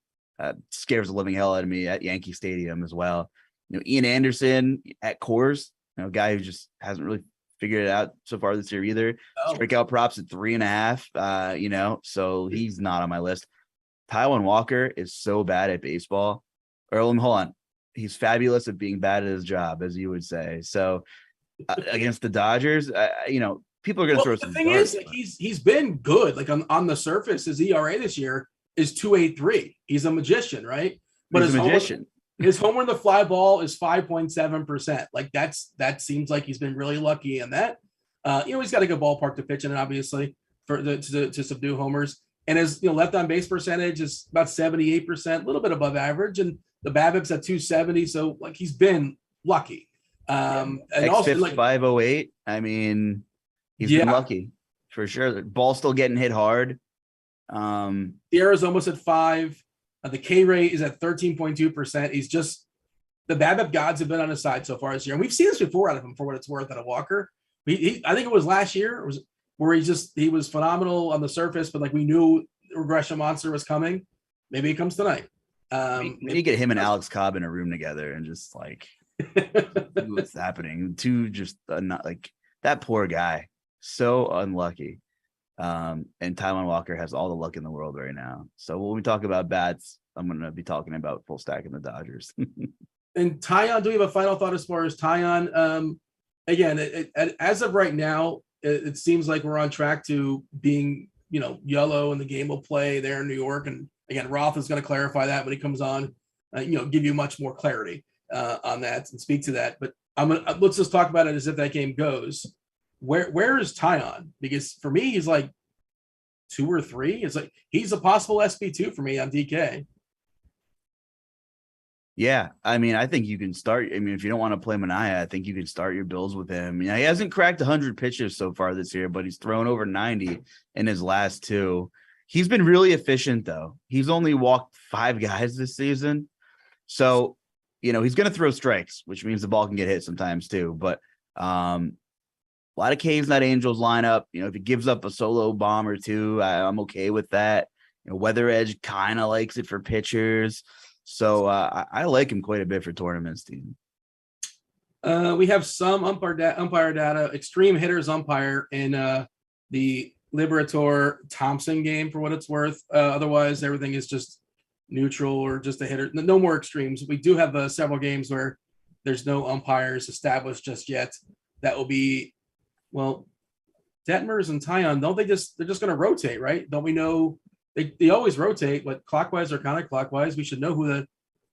B: Scares the living hell out of me at Yankee Stadium as well. Ian Anderson at Coors, a guy who just hasn't really figured it out so far this year either. Strikeout props at 3.5. So he's not on my list. Taijuan Walker is so bad at baseball. Hold on. He's fabulous at being bad at his job, as you would say. So against the Dodgers, people are going to throw
A: The
B: some
A: thing
B: darts,
A: is, like, he's been good. Like on the surface, his ERA this year is 2.83. He's a magician, right? But
B: he's a magician.
A: His homer in the fly ball is 5.7%. Like that seems like he's been really lucky in that. He's got a good ballpark to pitch in, obviously, to subdue homers. And his left on base percentage is about 78%, a little bit above average, and the BABIP's at 270. So like he's been lucky. And also like
B: 508. I mean, he's been lucky for sure. The ball's still getting hit hard.
A: The ERA is almost at 5. The K rate is at 13.2%. He's just the BABIP gods have been on his side so far this year, and we've seen this before out of him for what it's worth out of Walker. I think it was last year where he was phenomenal on the surface, but like we knew the regression monster was coming. Maybe it comes tonight.
B: Maybe get him and Alex Cobb in a room together and just like see what's happening. Two just not like that poor guy, so unlucky. And Taijuan Walker has all the luck in the world right now. So when we talk about bats, I'm going to be talking about full stack in the Dodgers.
A: And Taeyang, do we have a final thought as far as Taeyang? Again, as of right now, it seems like we're on track to being, yellow, and the game will play there in New York. And again, Roth is going to clarify that when he comes on, give you much more clarity on that and speak to that. But let's just talk about it as if that game goes. Where is Taeyang? Because for me, he's like 2 or 3. It's like he's a possible SP2 for me on DK.
B: Yeah, I mean, I think you can start. I mean, if you don't want to play Manaea, I think you can start your Bills with him. He hasn't cracked 100 pitches so far this year, but he's thrown over 90 in his last 2. He's been really efficient, though. He's only walked 5 guys this season. So, he's going to throw strikes, which means the ball can get hit sometimes, too. But a lot of K's, not Angels lineup. If he gives up a solo bomb or 2, I'm okay with that. Weather Edge kind of likes it for pitchers. So I like him quite a bit for tournaments, team.
A: We have some umpire data. Extreme hitters umpire in the Liberator Thompson game for what it's worth. Otherwise, everything is just neutral or just a hitter. No more extremes. We do have several games where there's no umpires established just yet. That will be, Detmers and Taeyang. They're just going to rotate, right? Don't we know? They always rotate, but clockwise or counterclockwise. We should know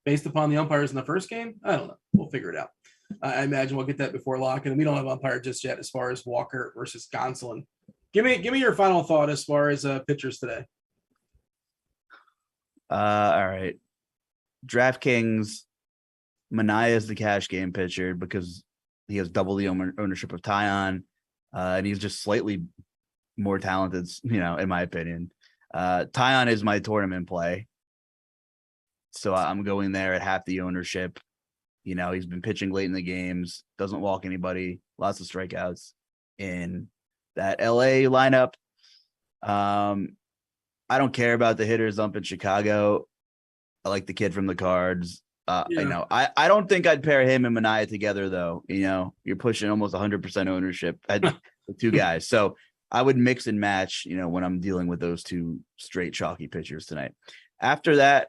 A: based upon the umpires in the first game. I don't know. We'll figure it out. I imagine we'll get that before lock, and we don't have umpire just yet as far as Walker versus Gonsolin. Give me your final thought as far as pitchers today.
B: All right. DraftKings, Manaea is the cash game pitcher because he has double the ownership of Taeyang, and he's just slightly more talented, in my opinion. Taeyang is my tournament play. So I'm going there at half the ownership. He's been pitching late in the games, doesn't walk anybody, lots of strikeouts in that LA lineup. I don't care about the hitters up in Chicago. I like the kid from the Cards. I don't think I'd pair him and Manaea together, though. You're pushing almost 100% ownership at the 2 guys. So I would mix and match, when I'm dealing with those 2 straight chalky pitchers tonight. After that,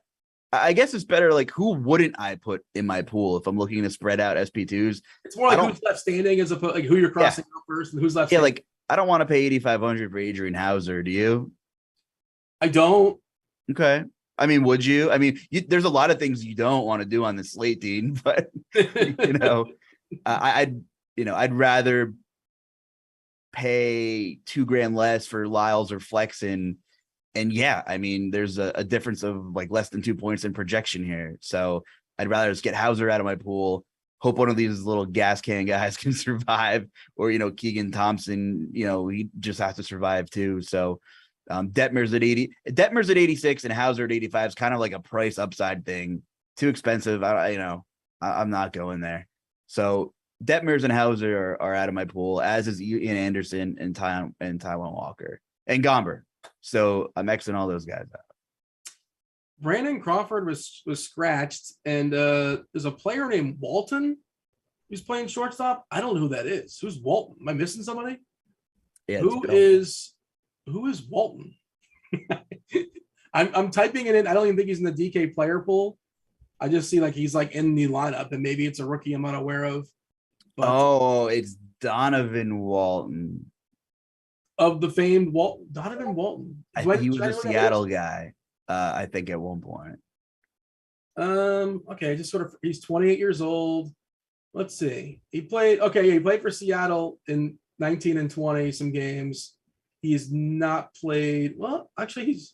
B: I guess it's better, like, who wouldn't I put in my pool if I'm looking to spread out SP2s?
A: It's more like who's left standing as opposed like who you're crossing out first and who's left standing.
B: Like, I don't want to pay $8,500 for Adrian Hauser. Do you?
A: I don't.
B: Okay. I mean, would you? I mean, there's a lot of things you don't want to do on the slate, Dean, but, I'd rather pay $2,000 less for Lyles or Flexen. And I mean, there's a difference of like less than 2 points in projection here. So I'd rather just get Hauser out of my pool, hope one of these little gas can guys can survive, or, Keegan Thompson, he just has to survive too. So Detmer's at 80, Detmer's at 86 and Hauser at 85 is kind of like a price upside thing. Too expensive. I'm not going there. So Detmers and Hauser are out of my pool, as is Ian Anderson and Taijuan Walker and Gomber. So I'm Xing all those guys out.
A: Brandon Crawford was scratched, and there's a player named Walton who's playing shortstop. I don't know who that is. Who's Walton? Am I missing somebody?
B: Yeah.
A: Who is Walton? I'm typing it in. I don't even think he's in the DK player pool. I just see like he's like in the lineup, and maybe it's a rookie I'm unaware of. But...
B: it's Donovan Walton.
A: of the famed Donovan Walton.
B: He was a Seattle guy, I think, at one point.
A: Okay, just sort of, he's 28 years old. Let's see. He played for Seattle in 19 and 20, some games. He's not played, well, actually, he's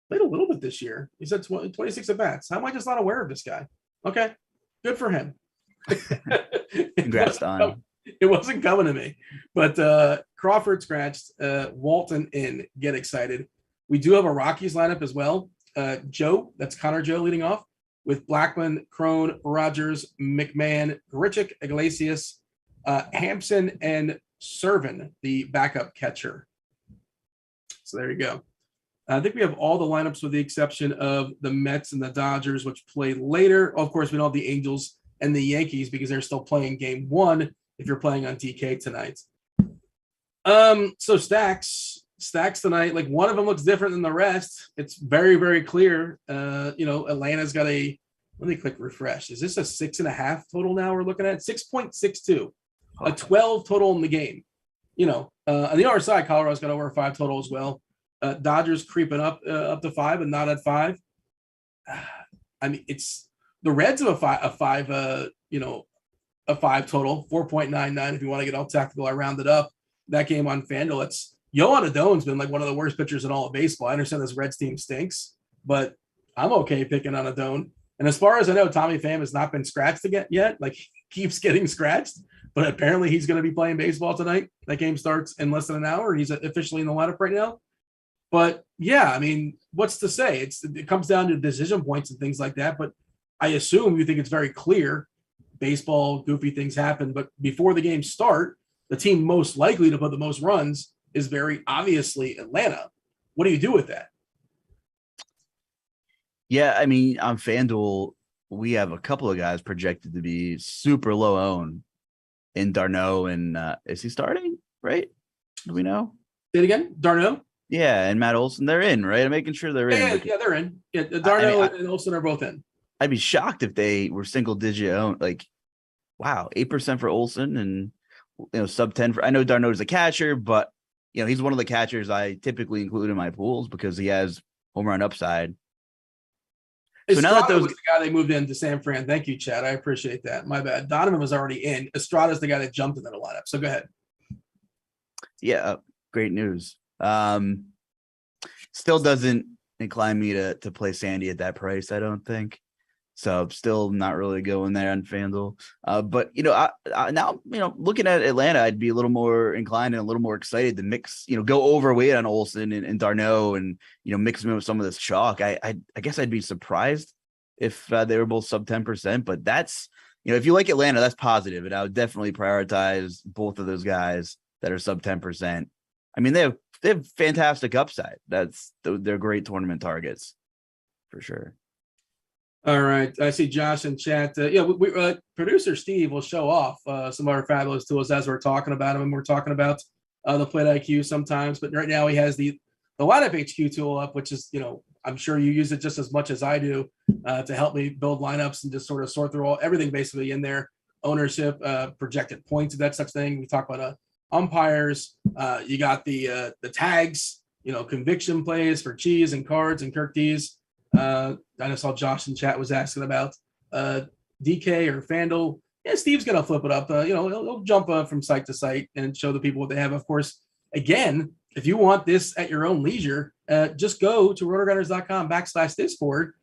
A: played a little bit this year. He's had 26 at bats. How am I just not aware of this guy? Okay, good for him.
B: Congrats, Don.
A: It wasn't coming to me. But Crawford scratched, Walton in. Get excited. We do have a Rockies lineup as well. Joe, that's Connor Joe leading off, with Blackman, Crone, Rogers, McMahon, Grichuk, Iglesias, Hampson, and Servin, the backup catcher. So there you go. I think we have all the lineups with the exception of the Mets and the Dodgers, which play later. Of course, we don't have the Angels and the Yankees because they're still playing game one if you're playing on DK tonight. So stacks tonight, like one of them looks different than the rest. It's very, very clear. Atlanta's got let me click refresh. Is this a 6.5 total now we're looking at? 6.62, a 12 total in the game. On the other side, Colorado's got over 5 total as well. Dodgers creeping up to 5 and not at 5. I mean, it's the Reds of a 5 total, 4.99 if you want to get all tactical. I rounded up that game on Fanduel. It's Yohan Adon's been like one of the worst pitchers in all of baseball. I understand this Reds team stinks, but I'm okay picking on Adon. And as far as I know, Tommy Pham has not been scratched again yet. Like, he keeps getting scratched, but apparently he's going to be playing baseball tonight. That game starts in less than an hour, and he's officially in the lineup right now. But yeah, I mean, what's to say? It comes down to decision points and things like that. But I assume you think it's very clear. Baseball, goofy things happen. But before the games start, the team most likely to put the most runs is very obviously Atlanta. What do you do with that?
B: Yeah, I mean, on FanDuel, we have a couple of guys projected to be super low owned in d'Arnaud, and is he starting, right? Do we know?
A: Say it again, d'Arnaud?
B: Yeah, and Matt Olson, they're in, right? I'm making sure they're in.
A: Yeah, they're in. Yeah, d'Arnaud and Olson are both in.
B: I'd be shocked if they were single digit owned. Like, wow, 8% for Olson and sub 10 for. I know d'Arnaud is a catcher, but he's one of the catchers I typically include in my pools because he has home run upside.
A: So now that was the guy they moved into San Fran. Thank you, Chad. I appreciate that. My bad. Donovan was already in. Estrada's the guy that jumped into the lineup. So go ahead.
B: Yeah, great news. Still doesn't incline me to play Sandy at that price, I don't think. So still not really going there on FanDuel. But now looking at Atlanta, I'd be a little more inclined and a little more excited to mix, go overweight on Olson and d'Arnaud and mix them with some of this chalk. I guess I'd be surprised if they were both sub 10%. But that's if you like Atlanta, that's positive, and I would definitely prioritize both of those guys that are sub 10%. I mean, they have fantastic upside. They're great tournament targets for sure.
A: All right. I see Josh in chat. Producer Steve will show off some of our fabulous tools as we're talking about them. And we're talking about the Plate IQ sometimes. But right now he has the lineup HQ tool up, which is, I'm sure you use it just as much as I do to help me build lineups and just sort of sort through everything basically in there. Ownership, projected points, that such thing. We talk about umpires. You got the tags, conviction plays for Cheese and Cards and Kirk D's. I just saw Josh in chat was asking about DK or FanDuel. Yeah, Steve's gonna flip it up. He'll jump from site to site and show the people what they have. Of course, again, if you want this at your own leisure, just go to rotogrinders.com/Discord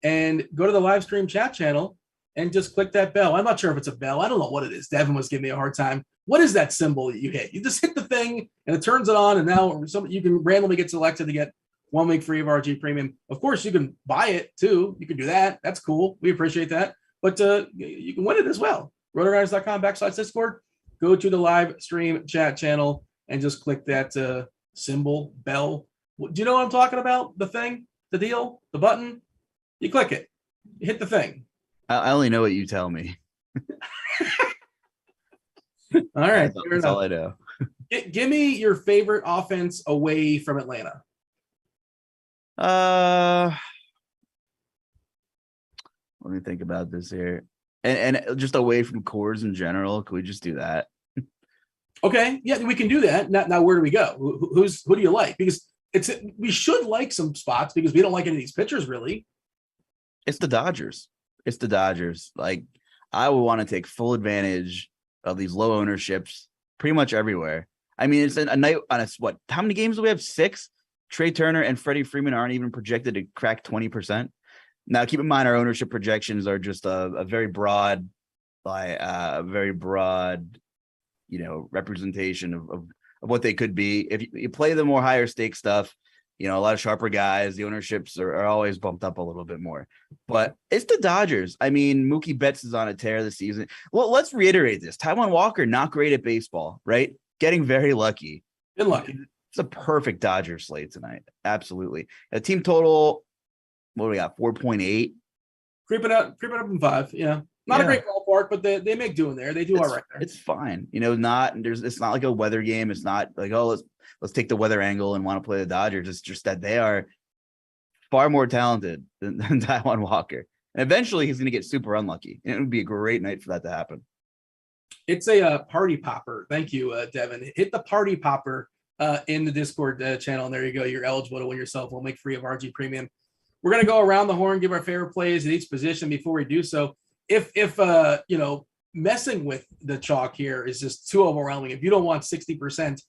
A: and go to the live stream chat channel and just click that bell. I'm not sure if it's a bell. I don't know what it is. Devin was giving me a hard time. What is that symbol that you hit? You just hit the thing and it turns it on, and now you can randomly get selected to get 1 week free of RG Premium. Of course, you can buy it too. You can do that. That's cool. We appreciate that. But you can win it as well. Rotogrinders.com/Discord. Go to the live stream chat channel and just click that symbol, bell. Do you know what I'm talking about? The thing, the deal, the button. You click it. You hit the thing.
B: I only know what you tell me.
A: All right.
B: That's all I know.
A: Give me your favorite offense away from Atlanta.
B: Let me think about this here. And just away from cores in general, could we just do that?
A: Okay, yeah, we can do that. Now where do we go? Who do you like? Because we should like some spots because we don't like any of these pitchers really.
B: It's the Dodgers. It's the Dodgers. Like, I would want to take full advantage of these low ownerships pretty much everywhere. I mean, it's a night on what? How many games do we have? 6. Trey Turner and Freddy Freeman aren't even projected to crack 20%. Now, keep in mind, our ownership projections are just a very broad, representation of what they could be. If you play the more higher stake stuff, a lot of sharper guys, the ownerships are always bumped up a little bit more. But it's the Dodgers. I mean, Mookie Betts is on a tear this season. Well, let's reiterate this. Taijuan Walker, not great at baseball, right? Getting very lucky.
A: Been lucky.
B: It's a perfect Dodgers slate tonight. Absolutely. A team total, what do we got? 4.8.
A: Creeping up in 5. Yeah. Not a great ballpark, but they make do in there. They do all right there.
B: It's fine. It's not like a weather game. It's not like, oh, let's take the weather angle and want to play the Dodgers. It's just that they are far more talented than Taijuan Walker. And eventually he's going to get super unlucky. And it would be a great night for that to happen.
A: It's a party popper. Thank you, Devin. Hit the party popper in the Discord channel. And there you go. You're eligible to win yourself. We'll make free of RG Premium. We're going to go around the horn, give our favorite plays at each position. Before we do so, if messing with the chalk here is just too overwhelming, if you don't want 60%,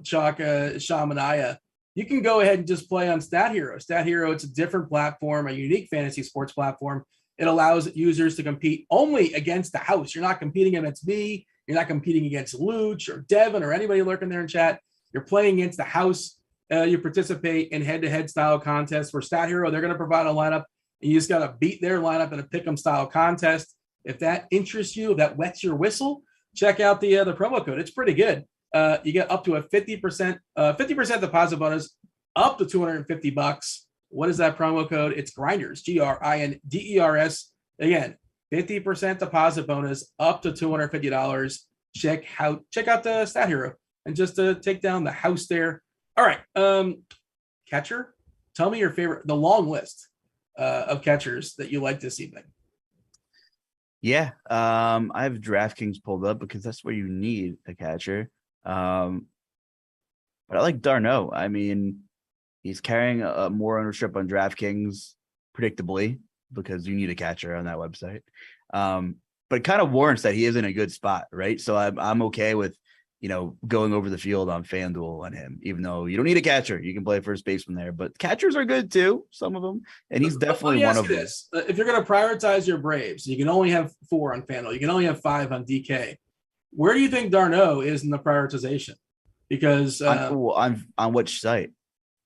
A: chalk Shamanaya, you can go ahead and just play on Stat Hero. Stat Hero, it's a different platform, a unique fantasy sports platform. It allows users to compete only against the house. You're not competing against me. You're not competing against Luch or Devin or anybody lurking there in chat. You're playing against the house. You participate in head-to-head style contests. For Stat Hero, they're going to provide a lineup, and you just got to beat their lineup in a pick'em style contest. If that interests you, if that wets your whistle, check out the promo code. It's pretty good. You get up to a 50% deposit bonus, up to $250. What is that promo code? It's Grinders, GRINDERS. Again, 50% deposit bonus, up to $250. Check out the Stat Hero and just take down the house there. All right, catcher, tell me your favorite, the long list of catchers that you like this evening.
B: Yeah, I have DraftKings pulled up because that's where you need a catcher. But I like d'Arnaud. I mean, he's carrying more ownership on DraftKings, predictably, because you need a catcher on that website. But it kind of warrants that he is in a good spot, right? So I'm okay with, going over the field on Fanduel on him, even though you don't need a catcher. You can play first baseman there, but catchers are good too, some of them. And he's definitely one of them.
A: If you're going to prioritize your Braves, you can only have 4 on Fanduel. You can only have 5 on DK. Where do you think d'Arnaud is in the prioritization? Because
B: on which site?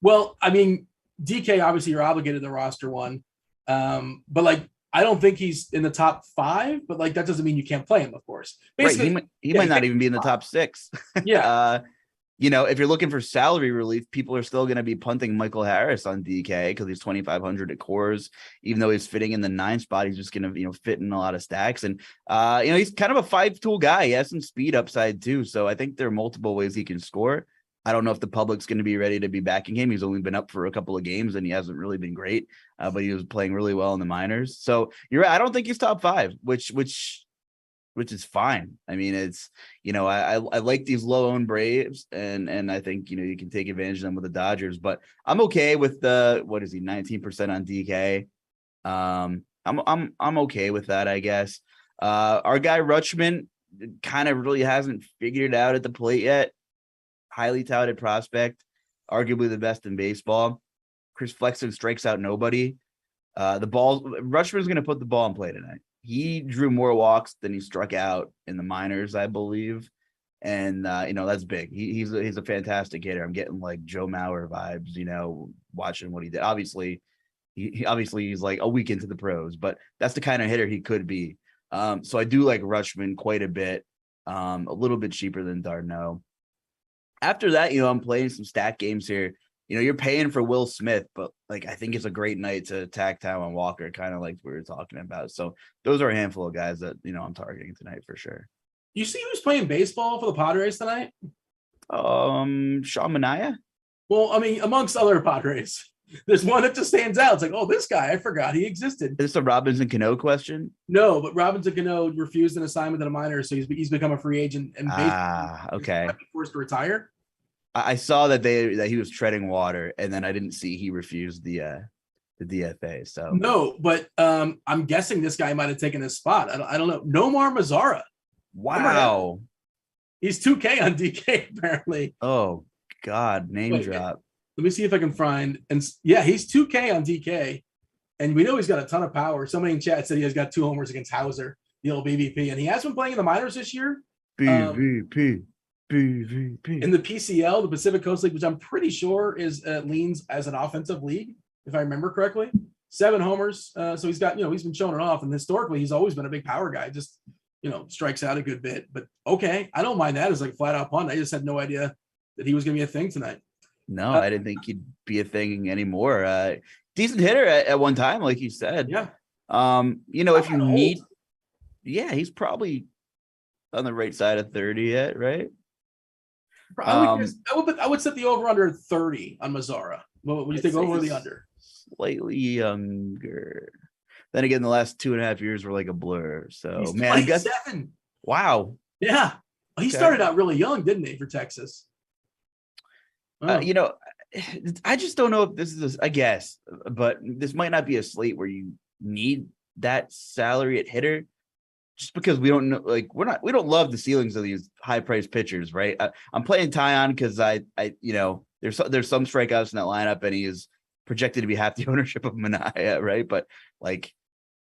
A: Well, I mean, DK, obviously you're obligated to roster one. But I don't think he's in the top 5, but that doesn't mean you can't play him, of course. Basically,
B: right. He might not even be in the top 6.
A: Yeah.
B: If you're looking for salary relief, people are still going to be punting Michael Harris on DK because he's 2,500 at cores. Even though he's fitting in the 9 spot, he's just going to, fit in a lot of stacks. And, he's kind of a 5-tool guy. He has some speed upside too. So I think there are multiple ways he can score. I don't know if the public's going to be ready to be backing him. He's only been up for a couple of games and he hasn't really been great, but he was playing really well in the minors. So you're right. I don't think he's top 5, which is fine. I mean, it's, I like these low owned Braves and I think, you can take advantage of them with the Dodgers, but I'm okay with what is he? 19% on DK. I'm okay with that, I guess. Our guy Rutschman kind of really hasn't figured it out at the plate yet. Highly touted prospect, arguably the best in baseball. Chris Flexen strikes out nobody. Rutschman's going to put the ball in play tonight. He drew more walks than he struck out in the minors, I believe. And, that's big. He's a fantastic hitter. I'm getting Joe Mauer vibes, watching what he did. Obviously, he's like a week into the pros, but that's the kind of hitter he could be. So I do like Rutschman quite a bit, a little bit cheaper than d'Arnaud. After that, I'm playing some stat games here. You're paying for Will Smith, but I think it's a great night to attack Taijuan Walker, kind of like we were talking about. So those are a handful of guys that, I'm targeting tonight for sure.
A: You see who's playing baseball for the Padres tonight?
B: Sean Manaea?
A: Well, I mean, amongst other Padres. There's one that just stands out. It's like, oh, this guy, I forgot he existed.
B: Is this a Robinson Cano question?
A: No, but Robinson Cano refused an assignment in the minors, so he's become a free agent and basically
B: okay,
A: forced to retire.
B: I saw that he was treading water, and then I didn't see he refused the DFA. So
A: no, but I'm guessing this guy might have taken his spot. I don't know. Nomar Mazara.
B: Wow,
A: he's 2K on DK apparently.
B: Oh God, name drop.
A: Let me see if I can find. And yeah, he's 2K on DK, and we know he's got a ton of power. Somebody in chat said he has got 2 homers against Hauser, the old BVP, and he has been playing in the minors this year.
B: BVP.
A: In the PCL, the Pacific Coast League, which I'm pretty sure is leans as an offensive league, if I remember correctly. 7 homers. So he's got, he's been showing it off. And historically, he's always been a big power guy. Just, strikes out a good bit. But okay, I don't mind that as like flat out punt. I just had no idea that he was going to be a thing tonight.
B: No, I didn't think he'd be a thing anymore. Decent hitter at one time, like you said.
A: Yeah.
B: If you need, he's probably on the right side of 30 yet, right?
A: I would set the over under 30 on Mazara. What would you think, over or the under?
B: Slightly younger. Then again, the last 2.5 years were like a blur. So
A: he's
B: man, I guess
A: 27.
B: Wow.
A: Yeah. He started out really young, didn't he, for Texas?
B: I just don't know if this is I guess, but this might not be a slate where you need that salary at hitter. Just because we don't know, like we don't love the ceilings of these high priced pitchers, right? I'm playing Taeyang because there's some strikeouts in that lineup, and he is projected to be half the ownership of Manaya, right? But like,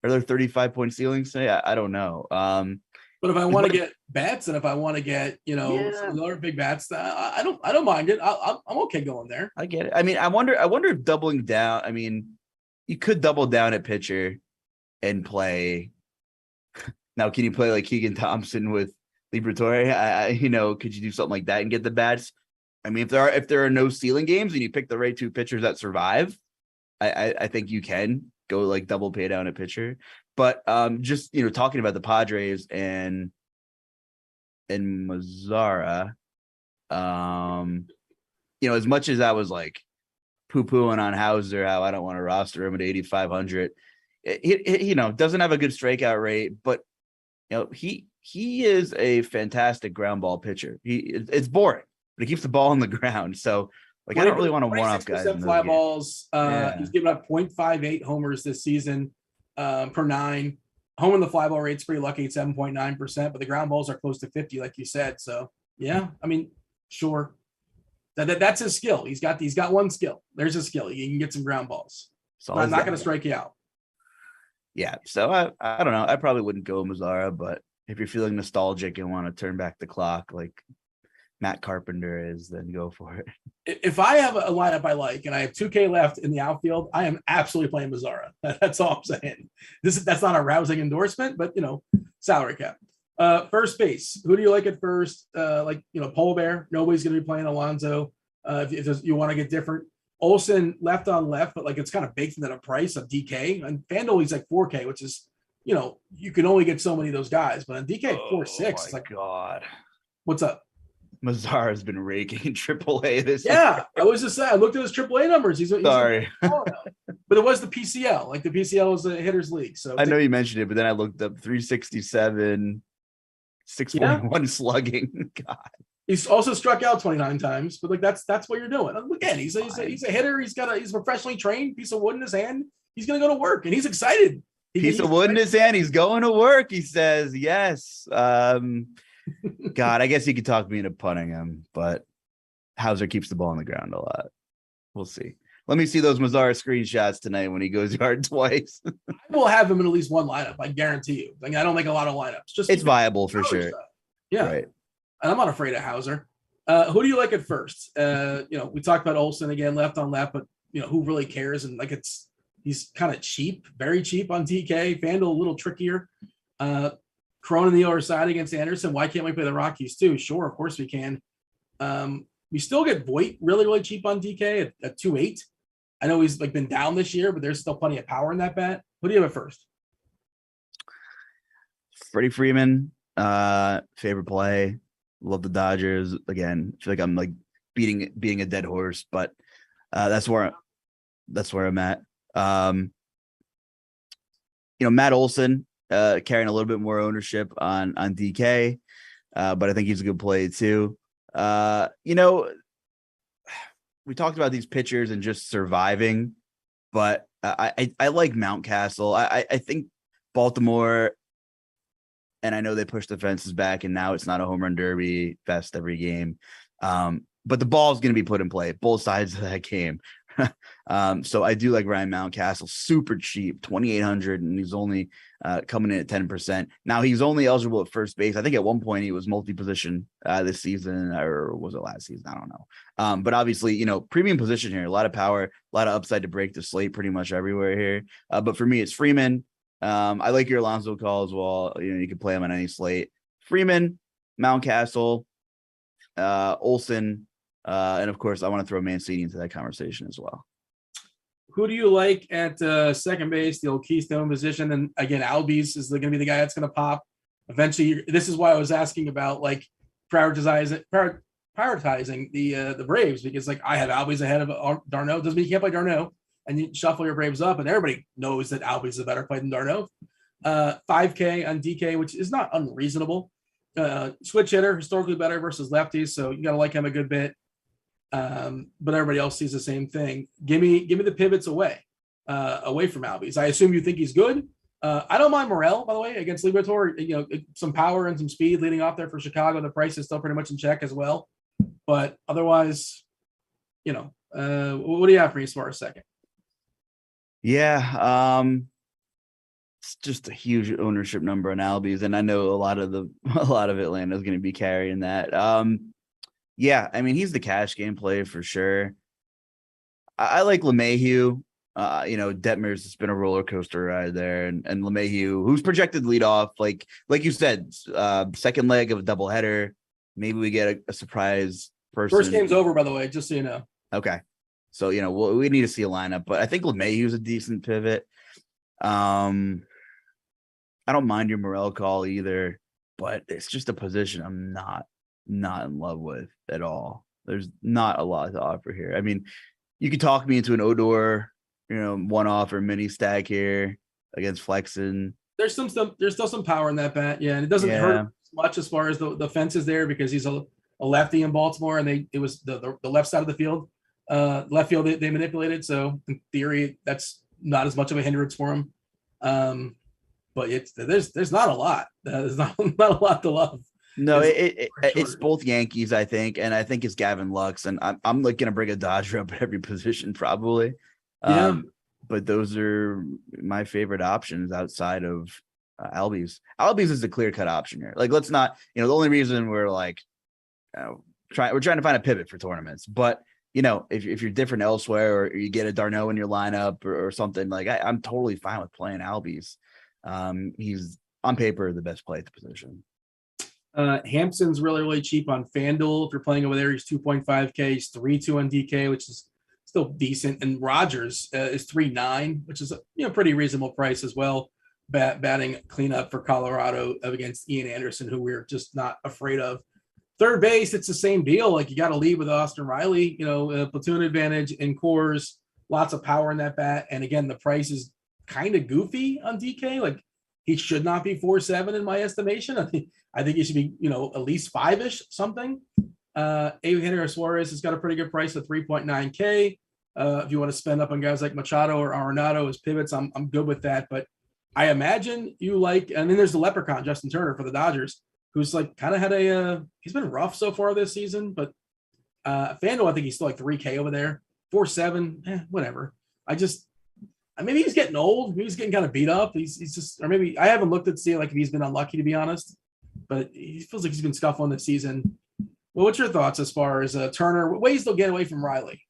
B: are there 35-point ceilings today? I don't know.
A: But if I want to get bats, and if I want to get some other big bats, I don't mind it. I'm okay going there.
B: I get it. I mean, I wonder if doubling down. I mean, you could double down at pitcher and play. Now, can you play like Keegan Thompson with Liberatore? Could you do something like that and get the bats? I mean, if there are no ceiling games and you pick the right 2 pitchers that survive, I think you can go like double pay down at pitcher. But just talking about the Padres and Mazara, as much as I was like poo-pooing on Hauser, how I don't want to roster him at 8,500, he doesn't have a good strikeout rate, but he is a fantastic ground ball pitcher. It's boring, but he keeps the ball on the ground. So like, I don't really want to one-off guys.
A: Fly balls. He's given up 0.58 homers this season per 9. Home in the fly ball rate's pretty lucky at 7.9%, but the ground balls are close to 50, like you said. So yeah, I mean, sure. That's his skill. He's got one skill. There's a skill. You can get some ground balls. So I'm not going to strike you out.
B: Yeah, so I don't know. I probably wouldn't go Mazara, but if you're feeling nostalgic and want to turn back the clock like Matt Carpenter is, then go for it.
A: If I have a lineup I like and I have 2K left in the outfield, I am absolutely playing Mazara. That's all I'm saying. That's not a rousing endorsement, but salary cap. First base. Who do you like at first? Pole Bear. Nobody's going to be playing Alonso. If you want to get different. Olsen left on left, but like it's kind of baked into the price of DK. And Fanduel, he's like 4K, which is, you can only get so many of those guys. But on DK 4.6, it's like,
B: God,
A: what's up?
B: Mazara has been raking AAA this year.
A: Yeah, I was just saying. I looked at his AAA numbers. He's
B: sorry,
A: but it was the PCL. Like the PCL is a hitters league. So
B: I know you mentioned it, but then I looked up 367, 641 slugging. God.
A: He's also struck out 29 times, but like that's what you're doing. Again, he's a hitter. He's professionally trained, piece of wood in his hand. He's gonna go to work and he's excited.
B: Piece of wood in his hand. He's going to work. He says yes. God, I guess you could talk me into punting him, but Hauser keeps the ball on the ground a lot. We'll see. Let me see those Mazara screenshots tonight when he goes yard twice.
A: I will have him in at least one lineup. I guarantee you. Like I don't make a lot of lineups. Just
B: it's viable for sure.
A: Stuff. Yeah.
B: Right.
A: And I'm not afraid of Hauser. Who do you like at first? We talked about Olsen again, left on left, but who really cares? And like he's kind of cheap, very cheap on DK. Fanduel a little trickier. Corona on the other side against Anderson. Why can't we play the Rockies too? Sure, of course we can. We still get Voit really, really cheap on DK at 2.8. I know he's like been down this year, but there's still plenty of power in that bat. Who do you have at first?
B: Freddie Freeman, favorite play. Love the Dodgers. Again, I feel like I'm like beating a dead horse, but that's where that's where I'm at. Matt Olson carrying a little bit more ownership on DK, but I think he's a good play too. We talked about these pitchers and just surviving, but I like Mountcastle. I think Baltimore, and I know they pushed the fences back, and now it's not a home run derby fest every game. But the ball is going to be put in play, both sides of that game. So I do like Ryan Mountcastle, super cheap, 2,800, and he's only coming in at 10%. Now he's only eligible at first base. I think at one point he was multi-position this season, or was it last season? I don't know. But obviously, premium position here, a lot of power, a lot of upside to break the slate pretty much everywhere here. But for me, it's Freeman. I like your Alonso call as well. You can play him on any slate. Freeman, Mountcastle, Olson, and of course, I want to throw Mancini into that conversation as well.
A: Who do you like at second base, the old Keystone position? And again, Albies is going to be the guy that's going to pop eventually. This is why I was asking about like prioritizing the Braves, because like I have Albies ahead of Darno. Doesn't mean you can't play Darno, and you shuffle your Braves up, and everybody knows that Albies is a better play than Darno. 5K on DK, which is not unreasonable. Switch hitter, historically better versus lefties, so you got to like him a good bit. But everybody else sees the same thing. Give me the pivots away from Albies. I assume you think he's good. I don't mind Morel, by the way, against Liberatore. Some power and some speed leading off there for Chicago. The price is still pretty much in check as well. But otherwise, what do you have for me as far as second?
B: Yeah, it's just a huge ownership number on Albies, and I know a lot of Atlanta is going to be carrying that. Yeah, I mean, he's the cash game play for sure. I like LeMahieu. Detmers has been a roller coaster ride there, and LeMahieu, who's projected lead off, like you said, second leg of a doubleheader. Maybe we get a surprise person.
A: First game's over, by the way, just so you know.
B: Okay, so we need to see a lineup, but I think LeMahieu's a decent pivot. I don't mind your Morel call either, but it's just a position I'm not in love with at all. There's not a lot to offer here. I mean, you could talk me into an Odor, one-off or mini stack here against Flexen.
A: There's still some power in that bat, yeah, and it doesn't hurt much as far as the fence is there, because he's a lefty in Baltimore, and it was the left side of the field, left field they manipulated. So in theory, that's not as much of a hindrance for him. But there's not a lot. There's not a lot to love.
B: No, it's both Yankees, I think, and I think it's Gavin Lux, and I'm like going to bring a Dodger up at every position probably.
A: Yeah.
B: But those are my favorite options outside of Albies. Albies is a clear-cut option here. Like, let's not, the only reason we're like, we're trying to find a pivot for tournaments, but if you're different elsewhere, or you get a Darno in your lineup or something, like I'm totally fine with playing Albies. He's on paper the best play at the position.
A: Hampson's really, really cheap on Fanduel. If you're playing over there, he's 2.5K. He's 3.2 on DK, which is still decent. And Rogers is 3.9, which is a pretty reasonable price as well. Batting cleanup for Colorado against Ian Anderson, who we're just not afraid of. Third base, it's the same deal. Like, you got to lead with Austin Riley, platoon advantage in cores, lots of power in that bat. And again, the price is kind of goofy on DK. Like, he should not be 4.7 in my estimation. I think he should be, at least 5-ish something. Eugenio Suarez has got a pretty good price of 3.9K. If you want to spend up on guys like Machado or Arenado as pivots, I'm good with that. But I imagine you like, and then there's the leprechaun, Justin Turner for the Dodgers, who's like kind of had he's been rough so far this season, but Fanduel, I think he's still like 3K over there. 4.7, whatever. Maybe he's getting old. Maybe he's getting kind of beat up. He's just, or maybe I haven't looked at see like if he's been unlucky, to be honest, but he feels like he's been scuffling this season. Well, what's your thoughts as far as Turner? What ways they'll get away from Riley?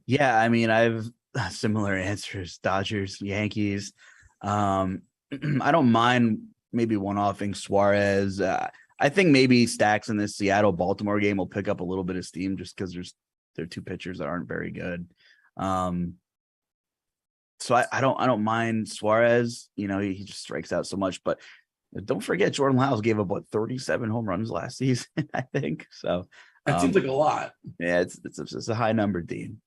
B: Yeah, I mean, I have similar answers. Dodgers, Yankees. I don't mind maybe one-offing Suarez. I think maybe stacks in this Seattle-Baltimore game will pick up a little bit of steam just because there are two pitchers that aren't very good. So I don't mind Suarez. He just strikes out so much. But don't forget, Jordan Lyles gave up 37 home runs last season, I think. So
A: that seems like a lot.
B: Yeah, it's a high number, Dean.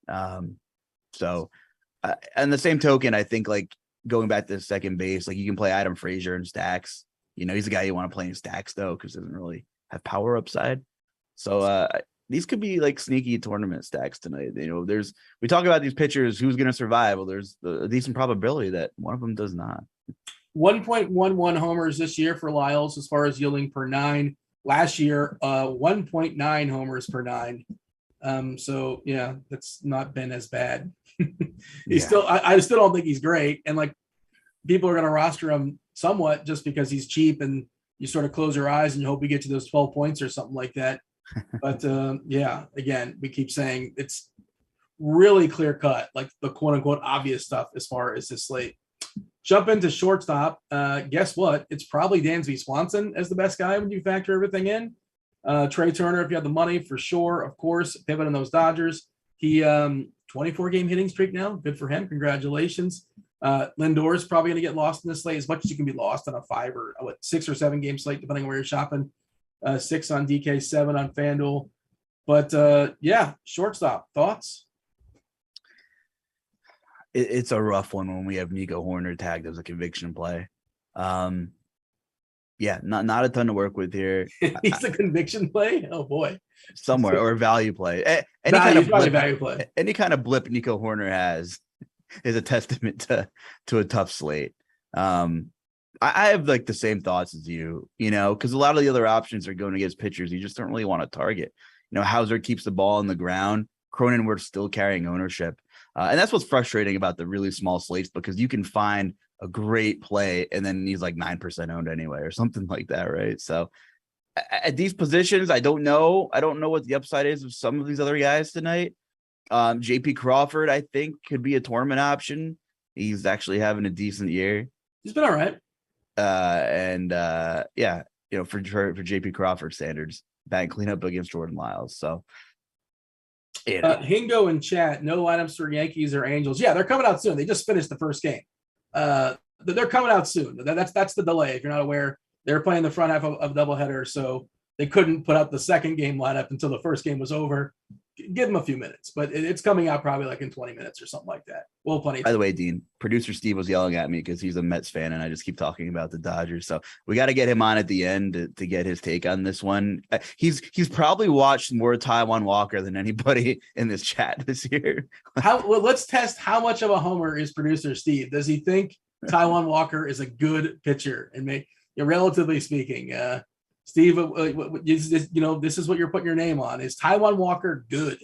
B: So, and the same token, I think like going back to second base, like you can play Adam Frazier in stacks. He's a guy you want to play in stacks though, because he doesn't really have power upside. So these could be like sneaky tournament stacks tonight. We talk about these pitchers, who's going to survive. Well, there's a decent probability that one of them does not.
A: 1.11 homers this year for Lyles as far as yielding per 9. Last year, 1.9 homers per 9. So yeah, that's not been as bad. I still don't think he's great. And like people are going to roster him somewhat just because he's cheap and you sort of close your eyes and you hope you get to those 12 points or something like that. But yeah, again, we keep saying it's really clear cut, like the quote unquote obvious stuff as far as this slate. Jump into shortstop. Guess what? It's probably Dansby Swanson as the best guy when you factor everything in. Trey Turner, if you have the money, for sure, of course, pivot on those Dodgers. He 24-game hitting streak now. Good for him. Congratulations. Lindor's probably going to get lost in this slate as much as you can be lost on a 5 or 6 or 7 game slate, depending on where you're shopping. 6 on DK, 7 on Fanduel. But yeah, shortstop. Thoughts?
B: It's a rough one when we have Nico Horner tagged as a conviction play. Yeah, not a ton to work with here.
A: He's a conviction play? Oh, boy.
B: Somewhere, or a value play. Any value play. Any kind of blip Nico Horner has is a testament to a tough slate. I have like the same thoughts as you, because a lot of the other options are going against pitchers you just don't really want to target. Hauser keeps the ball on the ground. Cronenworth's still carrying ownership. And that's what's frustrating about the really small slates, because you can find a great play and then he's like 9% owned anyway or something like that, right? So at these positions, I don't know what the upside is of some of these other guys tonight. JP Crawford, I think, could be a tournament option. He's actually having a decent year.
A: He's been all right.
B: Yeah, for JP Crawford standards, bad cleanup against Jordan Lyles. So
A: Hingo in chat, no lineups for Yankees or Angels. Yeah, they're coming out soon. They just finished the first game. They're coming out soon. That's the delay. If you're not aware, they're playing the front half of doubleheader, so they couldn't put out the second game lineup until the first game was over. Give them a few minutes, but it's coming out probably like in 20 minutes or something like that. Well, plenty.
B: By the way, Dean, producer Steve was yelling at me because he's a Mets fan, and I just keep talking about the Dodgers. So we got to get him on at the end to get his take on this one. He's probably watched more Taijuan Walker than anybody in this chat this year.
A: Let's test how much of a homer is producer Steve. Does he think Taijuan Walker is a good pitcher? And relatively speaking, Steve, this is what you're putting your name on. Is Taijuan Walker good?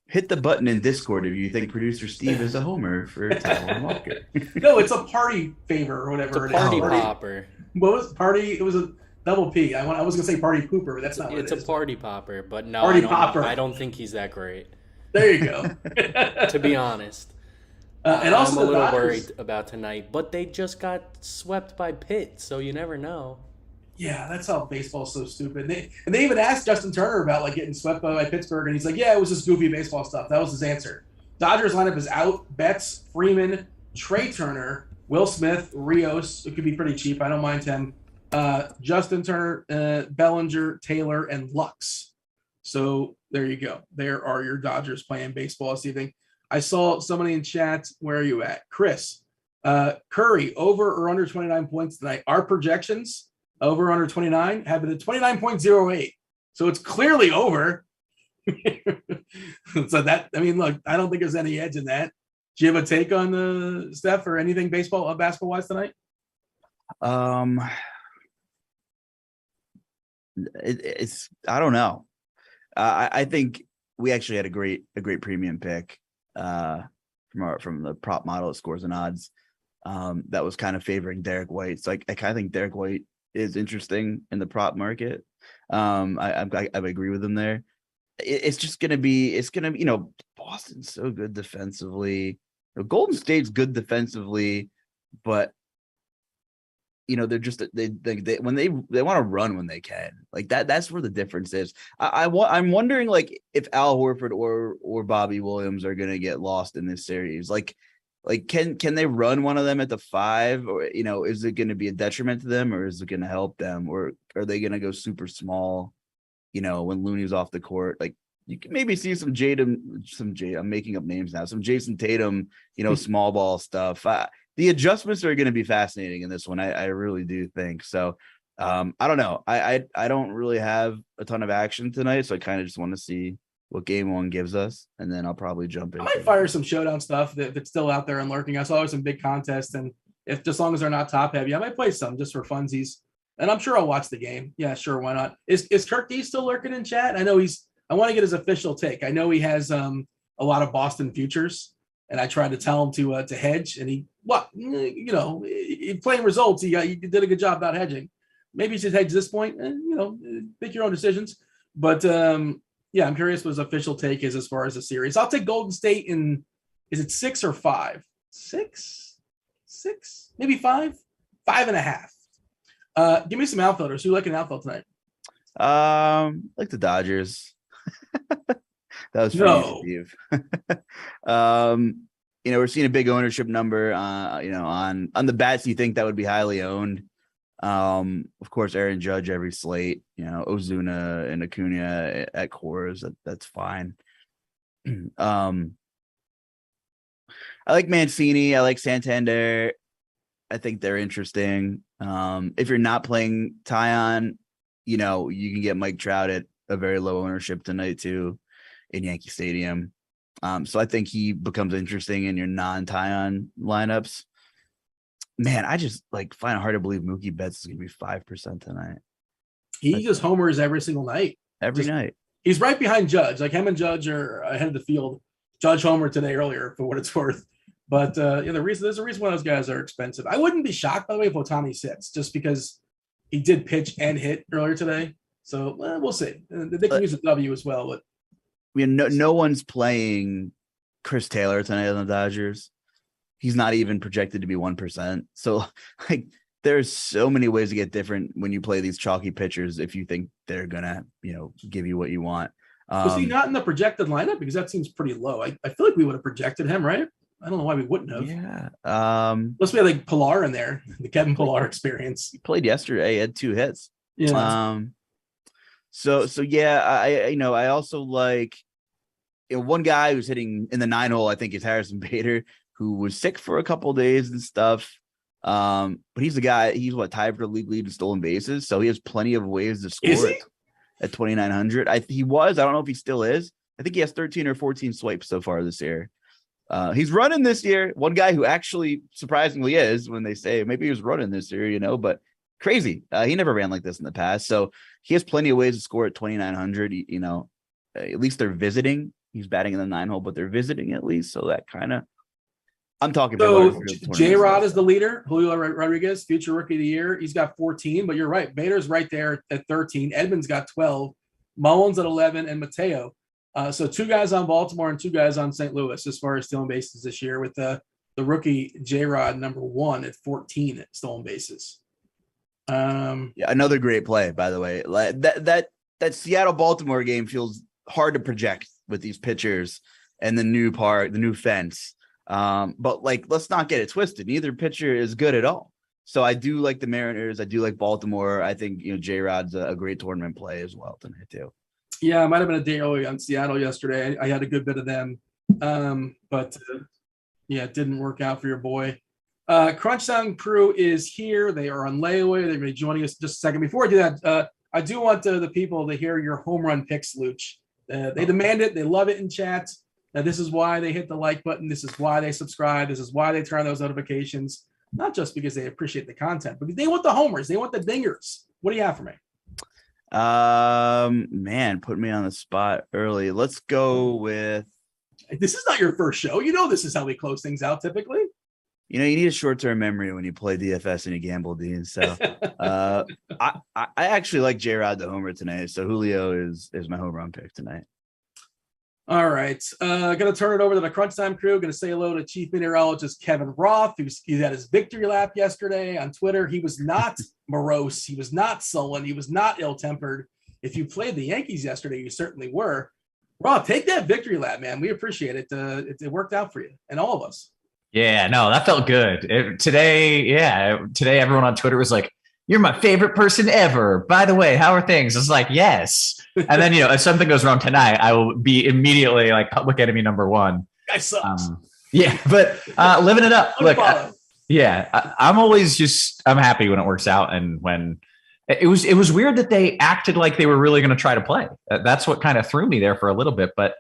B: Hit the button in Discord if you think producer Steve is a homer for Taijuan Walker.
A: No, it's a party favor or whatever.
C: It's a party popper.
A: What was party? It was a double P. I was going to say party pooper, but that's not what it is.
C: It's a party popper, but no, I don't think he's that great.
A: There you go.
C: To be honest. And also I'm a little worried about tonight, but they just got swept by Pitt, so you never know.
A: Yeah, that's how baseball's so stupid. And they even asked Justin Turner about like getting swept by Pittsburgh, and he's like, "Yeah, it was just goofy baseball stuff." That was his answer. Dodgers lineup is out: Betts, Freeman, Trey Turner, Will Smith, Rios. It could be pretty cheap. I don't mind him. Justin Turner, Bellinger, Taylor, and Lux. So there you go. There are your Dodgers playing baseball this evening. I saw somebody in chat. Where are you at, Chris? Curry over or under 29 points tonight. Our projections. Over under 29 have it at 29.08. So it's clearly over. So look, I don't think there's any edge in that. Do you have a take on the Steph or anything basketball wise tonight?
B: It's I don't know. I think we actually had a great premium pick from the prop model at Scores and Odds that was kind of favoring Derek White. So I kind of think Derek White is interesting in the prop market. I agree with him there. It's gonna be Boston's so good defensively. Golden State's good defensively, but they're just they when they want to run when they can, like that's where the difference is. I'm wondering like if Al Horford or Bobby Williams are gonna get lost in this series. Like can they run one of them at the 5, or is it going to be a detriment to them, or is it going to help them, or are they going to go super small when Looney's off the court? Like You can maybe see some I'm making up names now. Some Jason Tatum, small ball stuff. The adjustments are going to be fascinating in this one. I really do think so. I don't know. I don't really have a ton of action tonight, so I kind of just want to see what game one gives us, and then I'll probably jump in.
A: I might fire some showdown stuff that's still out there and lurking. I saw some big contests, and if as long as they're not top heavy, I might play some just for funsies. And I'm sure I'll watch the game. Yeah, sure, why not? Is Kirk D still lurking in chat? I know I want to get his official take. I know he has a lot of Boston futures, and I tried to tell him to hedge, and he playing results. He did a good job about hedging. Maybe he should hedge this point, and make your own decisions. But yeah, I'm curious what his official take is as far as the series. I'll take Golden State in. Is it 6 or 5? 6, maybe 5, 5.5. Give me some outfielders. Who you like an outfield tonight?
B: Like the Dodgers. That was funny, Steve. We're seeing a big ownership number. On the bats, you think that would be highly owned. Of course, Aaron Judge every slate. Ozuna and Acuna at cores. That's fine. I like Mancini. I like Santander. I think they're interesting. If you're not playing Taeyang, you can get Mike Trout at a very low ownership tonight too in Yankee Stadium. So I think he becomes interesting in your non-Taeyang lineups. Man, I just find it hard to believe Mookie Betts is going to be 5% tonight.
A: He just homers every single night.
B: Every night.
A: He's right behind Judge. Him and Judge are ahead of the field. Judge homered today earlier for what it's worth. But there's a reason why those guys are expensive. I wouldn't be shocked, by the way, if Ohtani sits, just because he did pitch and hit earlier today. So we'll see. They can use a W as well. But
B: no one's playing Chris Taylor tonight on the Dodgers. He's not even projected to be 1%. So there's so many ways to get different when you play these chalky pitchers if you think they're gonna, give you what you want.
A: Was he not in the projected lineup? Because that seems pretty low. I feel like we would have projected him, right? I don't know why we wouldn't have.
B: Yeah.
A: Unless we had Pilar in there, the Kevin Pilar experience.
B: He played yesterday. He had 2 hits.
A: Yeah.
B: So yeah, I also like one guy who's hitting in the 9 hole, I think, is Harrison Vader, who was sick for a couple of days and stuff. But he's the guy, he's tied for the league lead in stolen bases. So he has plenty of ways to score at 2,900. He was, I don't know if he still is. I think he has 13 or 14 swipes so far this year. He's running this year. One guy who actually surprisingly is, when they say maybe he was running this year, but crazy. He never ran like this in the past. So he has plenty of ways to score at 2,900. At least they're visiting. He's batting in the 9 hole, but they're visiting at least. So that kind of, I'm talking about.
A: So J-Rod is the leader. Julio Rodriguez, future rookie of the year. He's got 14, but you're right. Vader's right there at 13. Edmonds got 12. Mullins at 11, and Mateo. So 2 guys on Baltimore and 2 guys on St. Louis as far as stolen bases this year, with the rookie J-Rod number 1 at 14 stolen bases.
B: Another great play, by the way. That Seattle Baltimore game feels hard to project with these pitchers and the new fence. But let's not get it twisted. Neither pitcher is good at all. So I do like the Mariners. I do like Baltimore. I think J-Rod's a great tournament play as well tonight too.
A: Yeah, it might have been a day early on Seattle yesterday. I had a good bit of them, but it didn't work out for your boy. Crunch Time crew is here. They are on layaway. They're going to be joining us just a second. Before I do that, I do want the people to hear your home run picks, Luch. They demand it. They love it in chat. This is why they hit the like button. This is why they subscribe. This is why they turn on those notifications. Not just because they appreciate the content, but they want the homers. They want the dingers. What do you have for me?
B: Man, put me on the spot early. Let's go with.
A: This is not your first show. This is how we close things out typically.
B: You need a short-term memory when you play DFS and you gamble, Dean. So I actually like J-Rod the homer tonight. So Julio is my home run pick tonight.
A: All right. Going to turn it over to the Crunch Time crew. Going to say hello to Chief Meteorologist Kevin Roth, he had his victory lap yesterday on Twitter. He was not morose. He was not sullen. He was not ill-tempered. If you played the Yankees yesterday, you certainly were. Roth, take that victory lap, man. We appreciate it. It worked out for you and all of us.
D: Yeah, no, that felt good. Today everyone on Twitter was like, you're my favorite person ever. By the way, how are things? It's like, yes. And then, if something goes wrong tonight, I will be immediately like public enemy number one.
A: Guy sucks.
D: But living it up. Look, I'm happy when it works out. And when it was weird that they acted like they were really going to try to play. That's what kind of threw me there for a little bit, but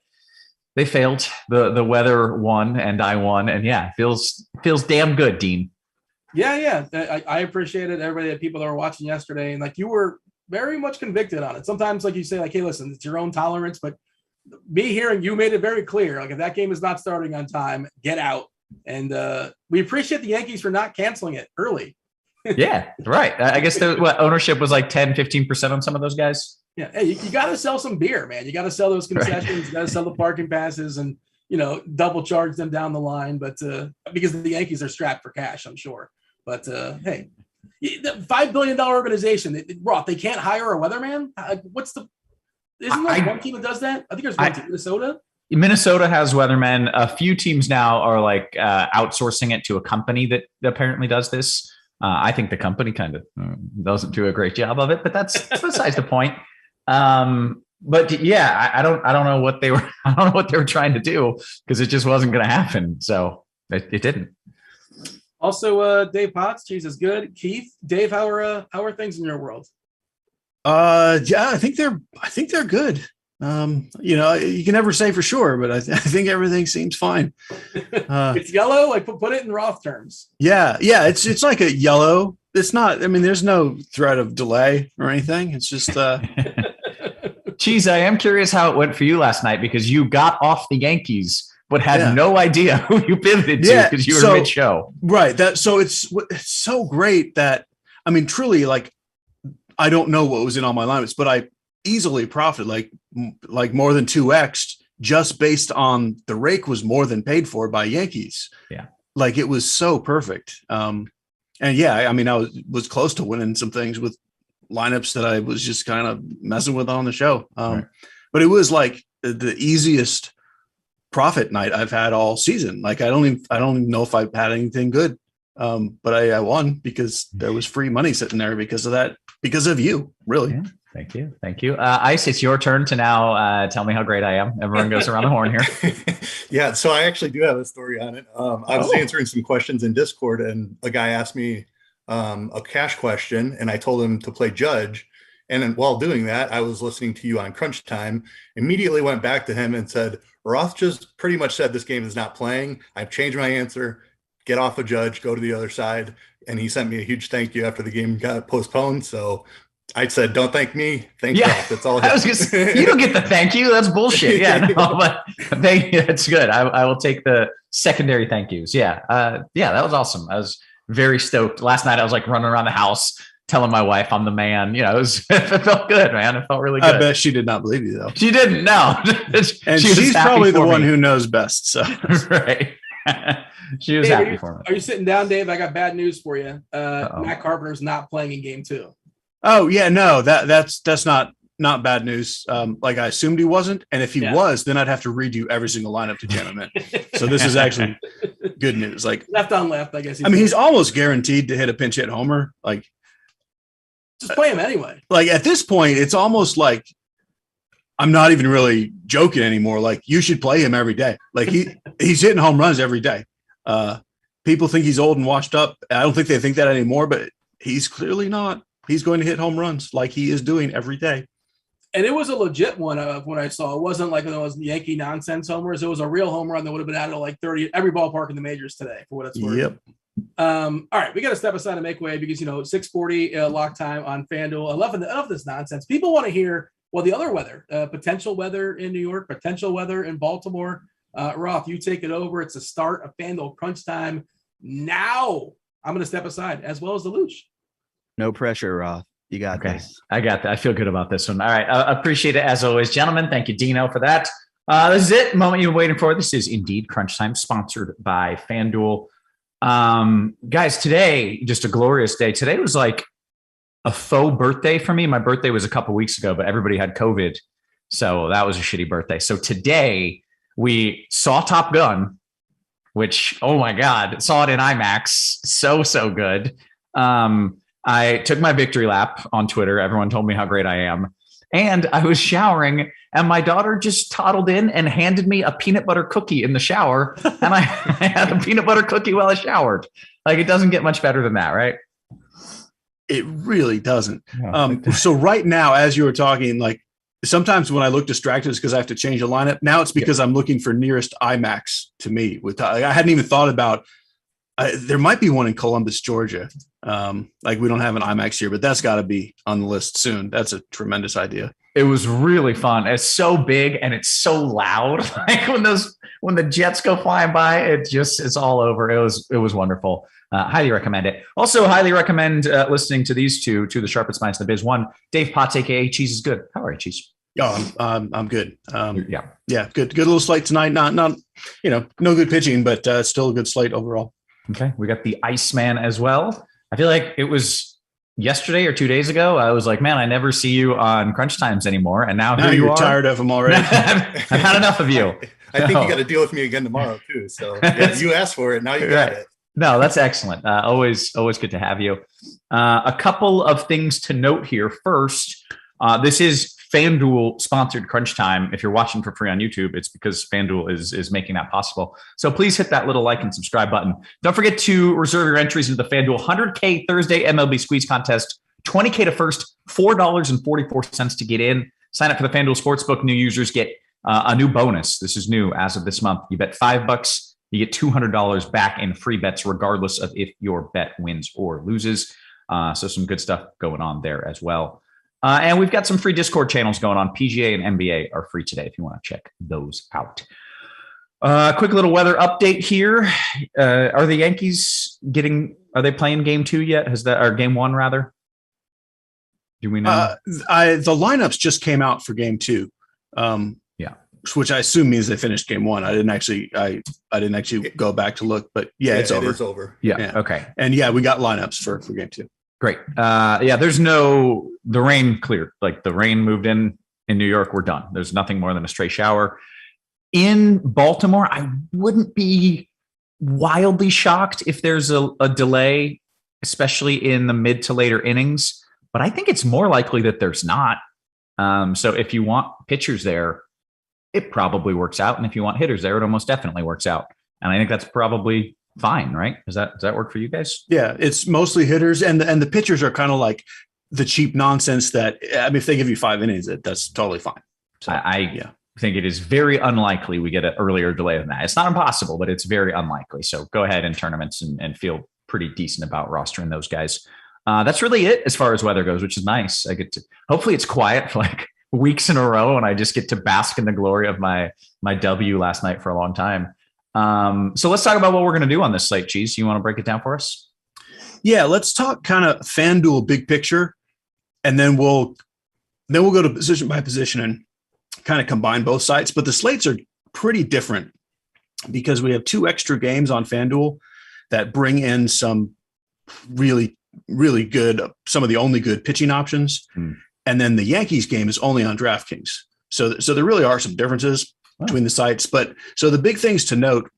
D: they failed. The weather won and I won. And feels damn good, Dean.
A: Yeah. I appreciate it. Everybody, people that were watching yesterday, and like you were very much convicted on it. Sometimes, like you say, like, hey, listen, it's your own tolerance, but me hearing you made it very clear. Like, if that game is not starting on time, get out. And we appreciate the Yankees for not canceling it early.
D: Yeah, right. I guess ownership was like 10, 15% on some of those guys.
A: Yeah. Hey, you got to sell some beer, man. You got to sell those concessions. Right. You got to sell the parking passes and, double charge them down the line. But because the Yankees are strapped for cash, I'm sure. But hey, the $5 billion organization, Roth, they can't hire a weatherman. Isn't there one team that does that? I think there's one team, Minnesota.
D: Minnesota has weathermen. A few teams now are like outsourcing it to a company that apparently does this. I think the company kind of doesn't do a great job of it, but that's besides the point. But yeah, I don't know what they were. I don't know what they were trying to do because it just wasn't going to happen. So it didn't.
A: Also, Dave Potts, Cheeseisgood. Keith, Dave, how are things in your world?
E: I think they're good. You can never say for sure, but I think everything seems fine.
A: It's yellow. Like put it in Roth terms.
E: Yeah. It's like a yellow. It's not. I mean, there's no threat of delay or anything. It's just.
D: Cheese, I am curious how it went for you last night because you got off the Yankees, but had no idea who you pivoted to because you were mid-show.
E: Right. So it's so great that, I mean, truly, like, I don't know what was in all my lineups, but I easily profited like more than 2x just based on the rake was more than paid for by Yankees.
D: Yeah.
E: Like it was so perfect. And I mean, I was close to winning some things with lineups that I was just kind of messing with on the show.
D: Right.
E: But it was like the easiest profit night I've had all season. Like I don't even know if I've had anything good. But I won because there was free money sitting there because of that, because of you, really.
D: Yeah. Thank you. Ice, it's your turn to now tell me how great I am. Everyone goes around the horn here.
F: Yeah, so I actually do have a story on it. I was answering some questions in Discord, and a guy asked me a cash question, and I told him to play judge. And then while doing that, I was listening to you on Crunch Time, immediately went back to him and said, Roth just pretty much said this game is not playing. I've changed my answer. Get off a judge, go to the other side. And he sent me a huge thank you after the game got postponed. So I said, don't thank me. Thank you. That's all.
D: I was just, you don't get the thank you. That's bullshit. Yeah, no, but thank you. It's good. I will take the secondary thank yous. Yeah. That was awesome. I was very stoked. Last night I was like running around the house telling my wife I'm the man. It felt good, man. It felt really good.
E: I bet she did not believe you though.
D: She didn't. No.
E: And she's probably the one who knows best. So
D: right. She was
A: Dave,
D: happy for me.
A: Are you sitting down, Dave? I got bad news for you. Matt Carpenter's not playing in game 2.
E: Oh yeah, no, that's not bad news. Like I assumed he wasn't, and if he was, then I'd have to redo every single lineup to jam him in. So this is actually good news. Like
A: left on left, I guess.
E: He's almost guaranteed to hit a pinch hit homer. Like
A: just play him anyway.
E: Like at this point, it's almost like I'm not even really joking anymore. Like you should play him every day. Like he's hitting home runs every day. People think he's old and washed up. I don't think they think that anymore, but he's clearly not. He's going to hit home runs like he is doing every day.
A: And it was a legit one of what I saw. It wasn't like those Yankee nonsense homers. It was a real home run that would have been out of like 30 every ballpark in the majors today for what it's worth.
E: Yep.
A: All right, we got to step aside and make way because 6:40 lock time on FanDuel. Enough of this nonsense. People want to hear the other weather, potential weather in New York, potential weather in Baltimore. Roth, you take it over. It's the start of FanDuel Crunch Time. Now I'm going to step aside as well as the Luch.
B: No pressure, Roth. You got this.
D: I got that. I feel good about this one. All right. I appreciate it as always, gentlemen. Thank you, Dino, for that. This is it. Moment you've been waiting for. This is indeed Crunch Time, sponsored by FanDuel. Guys, today, just a glorious day. Today was like a faux birthday for me. My birthday was a couple weeks ago, but everybody had COVID. So that was a shitty birthday. So today we saw Top Gun, which, oh my God, saw it in IMAX. So good. I took my victory lap on Twitter. Everyone told me how great I am. And I was showering, and my daughter just toddled in and handed me a peanut butter cookie in the shower. And I had a peanut butter cookie while I showered. Like, it doesn't get much better than that, right?
E: It really doesn't. So right now, as you were talking, like sometimes when I look distracted, it's because I have to change the lineup. Now it's because I'm looking for nearest IMAX to me. I hadn't even thought about. There might be one in Columbus, Georgia. Like we don't have an IMAX here, but that's got to be on the list soon. That's a tremendous idea.
D: It was really fun. It's so big and it's so loud. Like when the jets go flying by, it's all over. It was wonderful. Highly recommend it. Also, highly recommend listening to these two the sharpest minds in the biz. One, Dave Potts, aka Cheese is good. How are you, Cheese?
E: Oh, I'm good.
D: Yeah,
E: good little slate tonight. Not no good pitching, but still a good slate overall.
D: Okay, we got the Iceman as well. I feel like it was yesterday or 2 days ago. I was like, man, I never see you on Crunch Times anymore, and now here you are.
E: Tired of them already.
D: I've had enough of you.
F: I think you got to deal with me again tomorrow too. So yeah, you asked for it, now you got it.
D: No, that's excellent. Always good to have you. A couple of things to note here. First, this is FanDuel sponsored Crunch Time. If you're watching for free on YouTube, it's because FanDuel is making that possible. So please hit that little like and subscribe button. Don't forget to reserve your entries into the FanDuel 100K Thursday MLB Squeeze Contest. $20K to first, $4.44 to get in. Sign up for the FanDuel Sportsbook. New users get a new bonus. This is new as of this month. You bet $5, you get $200 back in free bets, regardless of if your bet wins or loses. So some good stuff going on there as well. And we've got some free Discord channels going on. PGA and NBA are free today if you want to check those out. Quick little weather update here. Are the Yankees are they playing game 2 yet? Or game 1 rather? Do we know?
E: The lineups just came out for game 2. Which I assume means they finished game 1. I didn't actually go back to look, but it's over.
F: It is over.
D: Yeah. Okay.
E: And we got lineups for game 2.
D: Great. The rain cleared. Like the rain moved in New York. We're done. There's nothing more than a stray shower. In Baltimore, I wouldn't be wildly shocked if there's a delay, especially in the mid to later innings. But I think it's more likely that there's not. So if you want pitchers there, it probably works out. And if you want hitters there, it almost definitely works out. And I think that's probably fine, right? Does that work for you guys?
E: Yeah, it's mostly hitters, and the pitchers are kind of like the cheap nonsense that, if they give you 5 innings, that's totally fine. So
D: I think it is very unlikely we get an earlier delay than that. It's not impossible, but it's very unlikely. So go ahead in tournaments and feel pretty decent about rostering those guys. That's really it as far as weather goes, which is nice. Hopefully it's quiet for like weeks in a row, and I just get to bask in the glory of my W last night for a long time. So let's talk about what we're going to do on this slate. Cheese, you want to break it down for us?
E: Yeah, let's talk kind of FanDuel big picture, and then we'll go to position by position and kind of combine both sites. But the slates are pretty different because we have 2 extra games on FanDuel that bring in some really, really good, some of the only good pitching options. And then the Yankees game is only on DraftKings. So there really are some differences between the sites. But so the big things to note,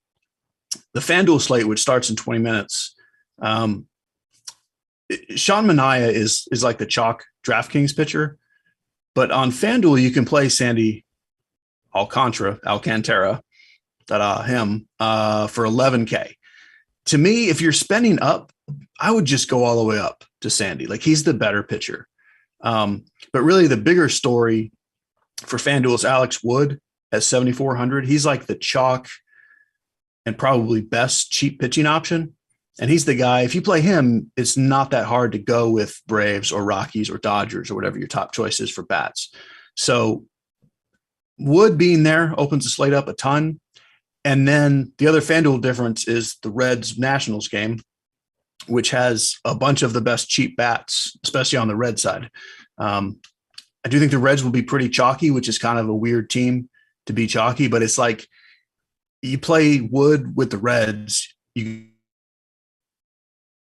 E: the FanDuel slate, which starts in 20 minutes, Sean Manaea is like the chalk DraftKings pitcher. But on FanDuel, you can play Sandy Alcantara, him, for $11K. To me, if you're spending up, I would just go all the way up to Sandy. Like, he's the better pitcher. But really the bigger story for FanDuel is Alex Wood at 7,400. He's like the chalk and probably best cheap pitching option. And he's the guy, if you play him, it's not that hard to go with Braves or Rockies or Dodgers or whatever your top choice is for bats. So Wood being there opens the slate up a ton. And then the other FanDuel difference is the Reds Nationals game, which has a bunch of the best cheap bats, especially on the red side. I do think the Reds will be pretty chalky, which is kind of a weird team to be chalky, but it's like you play Wood with the Reds, you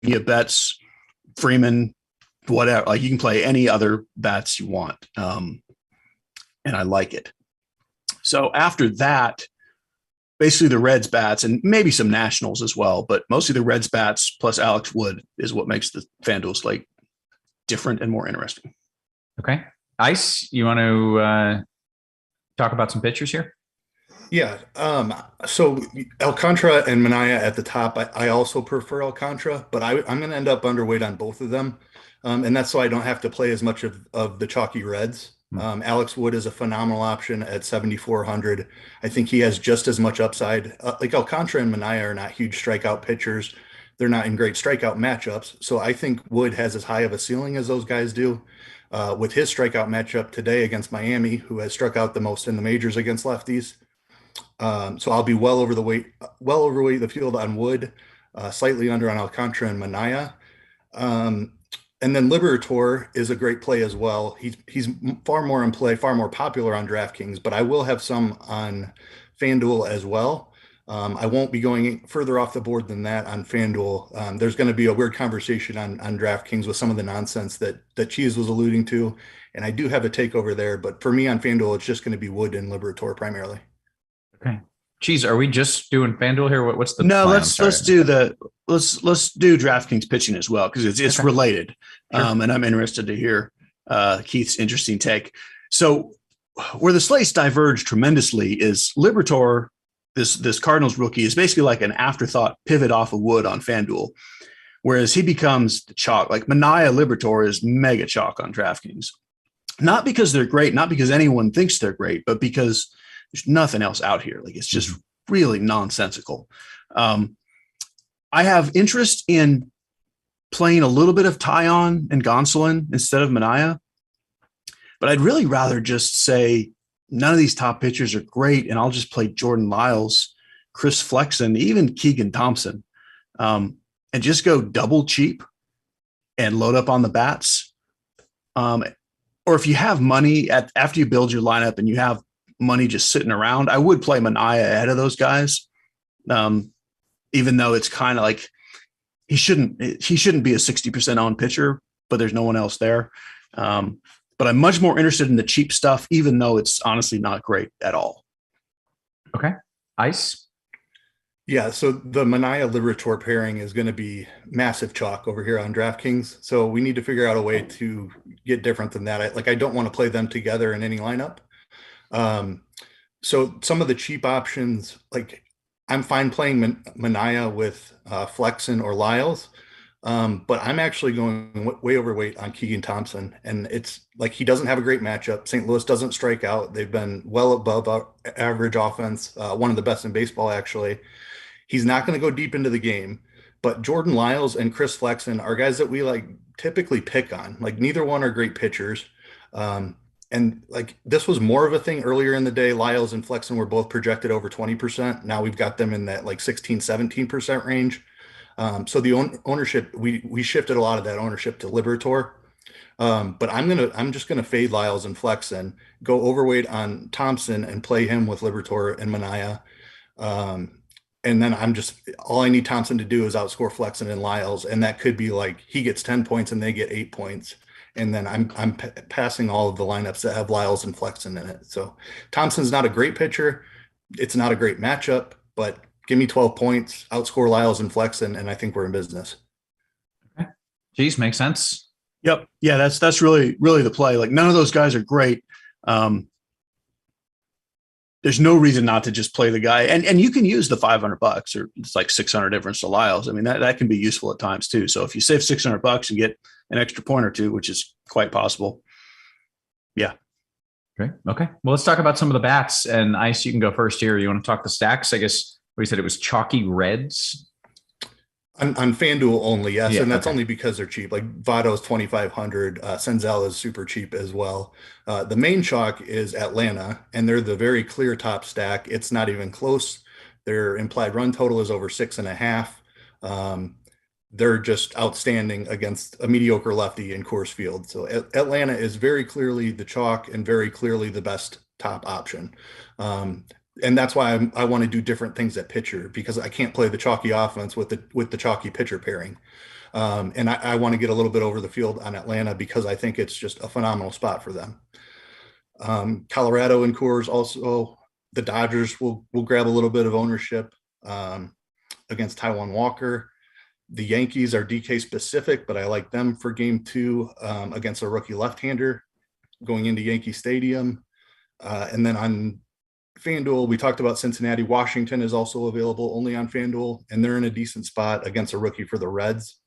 E: get Betts, Freeman, whatever. Like, you can play any other bats you want, and I like it. So after that, basically the Reds bats and maybe some Nationals as well, but mostly the Reds bats plus Alex Wood is what makes the FanDuel slate different and more interesting.
D: Okay. Ice, you want to talk about some pitchers here?
F: Yeah. So Alcantara and Minaya at the top. I also prefer Alcantara, but I'm going to end up underweight on both of them. And that's so I don't have to play as much of the chalky reds. Alex Wood is a phenomenal option at 7,400. I think he has just as much upside. Like Alcantara and Minaya are not huge strikeout pitchers. They're not in great strikeout matchups. So I think Wood has as high of a ceiling as those guys do. With his strikeout matchup today against Miami, who has struck out the most in the majors against lefties. So I'll be well overweight the field on Wood, slightly under on Alcantara and Minaya. And then Liberator is a great play as well. He's far more in play, far more popular on DraftKings, but I will have some on FanDuel as well. I won't be going further off the board than that on FanDuel. There's going to be a weird conversation on DraftKings with some of the nonsense that Cheese was alluding to, and I do have a takeover there. But for me on FanDuel, it's just going to be Wood and Liberator primarily.
D: Okay. Cheese, are we just doing FanDuel here? What's the
E: no?
D: plan?
E: Let's do DraftKings pitching as well, because it's related.
D: Sure.
E: And I'm interested to hear Keith's interesting take. So where the slates diverge tremendously is Liberator, this Cardinals rookie, is basically like an afterthought pivot off of Wood on FanDuel, whereas he becomes the chalk. Like Minaya Liberator is mega chalk on DraftKings, not because they're great, not because anyone thinks they're great, but because there's nothing else out here. Like, it's just really nonsensical. I have interest in playing a little bit of Taeyang and Gonsolin instead of Minaya, but I'd really rather just say none of these top pitchers are great, and I'll just play Jordan Lyles, Chris Flexen, even Keegan Thompson, and just go double cheap and load up on the bats. Or if you have money after you build your lineup and you have money just sitting around, I would play Minaya ahead of those guys. Even though it's kind of like he shouldn't be a 60% owned pitcher, but there's no one else there. But I'm much more interested in the cheap stuff, even though it's honestly not great at all.
D: Okay. Ice.
F: Yeah, so the Minaya Liberator pairing is going to be massive chalk over here on DraftKings. So we need to figure out a way to get different than that. I don't want to play them together in any lineup. So some of the cheap options, like I'm fine playing Minaya with Flexen or Lyles, but I'm actually going way overweight on Keegan Thompson, and it's like he doesn't have a great matchup. St. Louis doesn't strike out. They've been well above average offense, one of the best in baseball, actually. He's not going to go deep into the game, but Jordan Lyles and Chris Flexen are guys that we like typically pick on. Like, neither one are great pitchers. And like, this was more of a thing earlier in the day. Lyles and Flexen were both projected over 20%. Now we've got them in that like 16, 17% range. So the ownership, we shifted a lot of that ownership to Liberator. But I'm just gonna fade Lyles and Flexen, go overweight on Thompson and play him with Liberator and Minaya. And then all I need Thompson to do is outscore Flexen and Lyles, and that could be like he gets 10 points and they get 8 points. And then I'm passing all of the lineups that have Lyles and Flexen in it. So Thompson's not a great pitcher. It's not a great matchup, but give me 12 points, outscore Lyles and Flexen, and I think we're in business.
D: Okay. Geez, makes sense.
E: Yep. Yeah, that's really, really the play. Like, none of those guys are great. There's no reason not to just play the guy. And you can use the $500, or it's like 600 difference to Lyles. I mean, that can be useful at times too. So if you save $600 and get an extra point or two, which is quite possible. Yeah.
D: Great. Okay. Well, let's talk about some of the bats, and Ice, you can go first here. You want to talk the stacks? I guess we said it was chalky reds.
F: On FanDuel only, yes,
D: Yeah,
F: and that's
D: okay.
F: only because they're cheap. Like Votto's 2,500, Senzel is super cheap as well. The main chalk is Atlanta, and they're the very clear top stack. It's not even close. Their implied run total is over 6.5. They're just outstanding against a mediocre lefty in Coors Field. So Atlanta is very clearly the chalk and very clearly the best top option. And that's why I want to do different things at pitcher, because I can't play the chalky offense with the chalky pitcher pairing. And I want to get a little bit over the field on Atlanta because I think it's just a phenomenal spot for them. Colorado and Coors also, the Dodgers will grab a little bit of ownership against Taijuan Walker. The Yankees are DK specific, but I like them for game 2 against a rookie left-hander going into Yankee Stadium. And then on FanDuel, we talked about Cincinnati. Washington is also available only on FanDuel, and they're in a decent spot against a rookie for the Reds.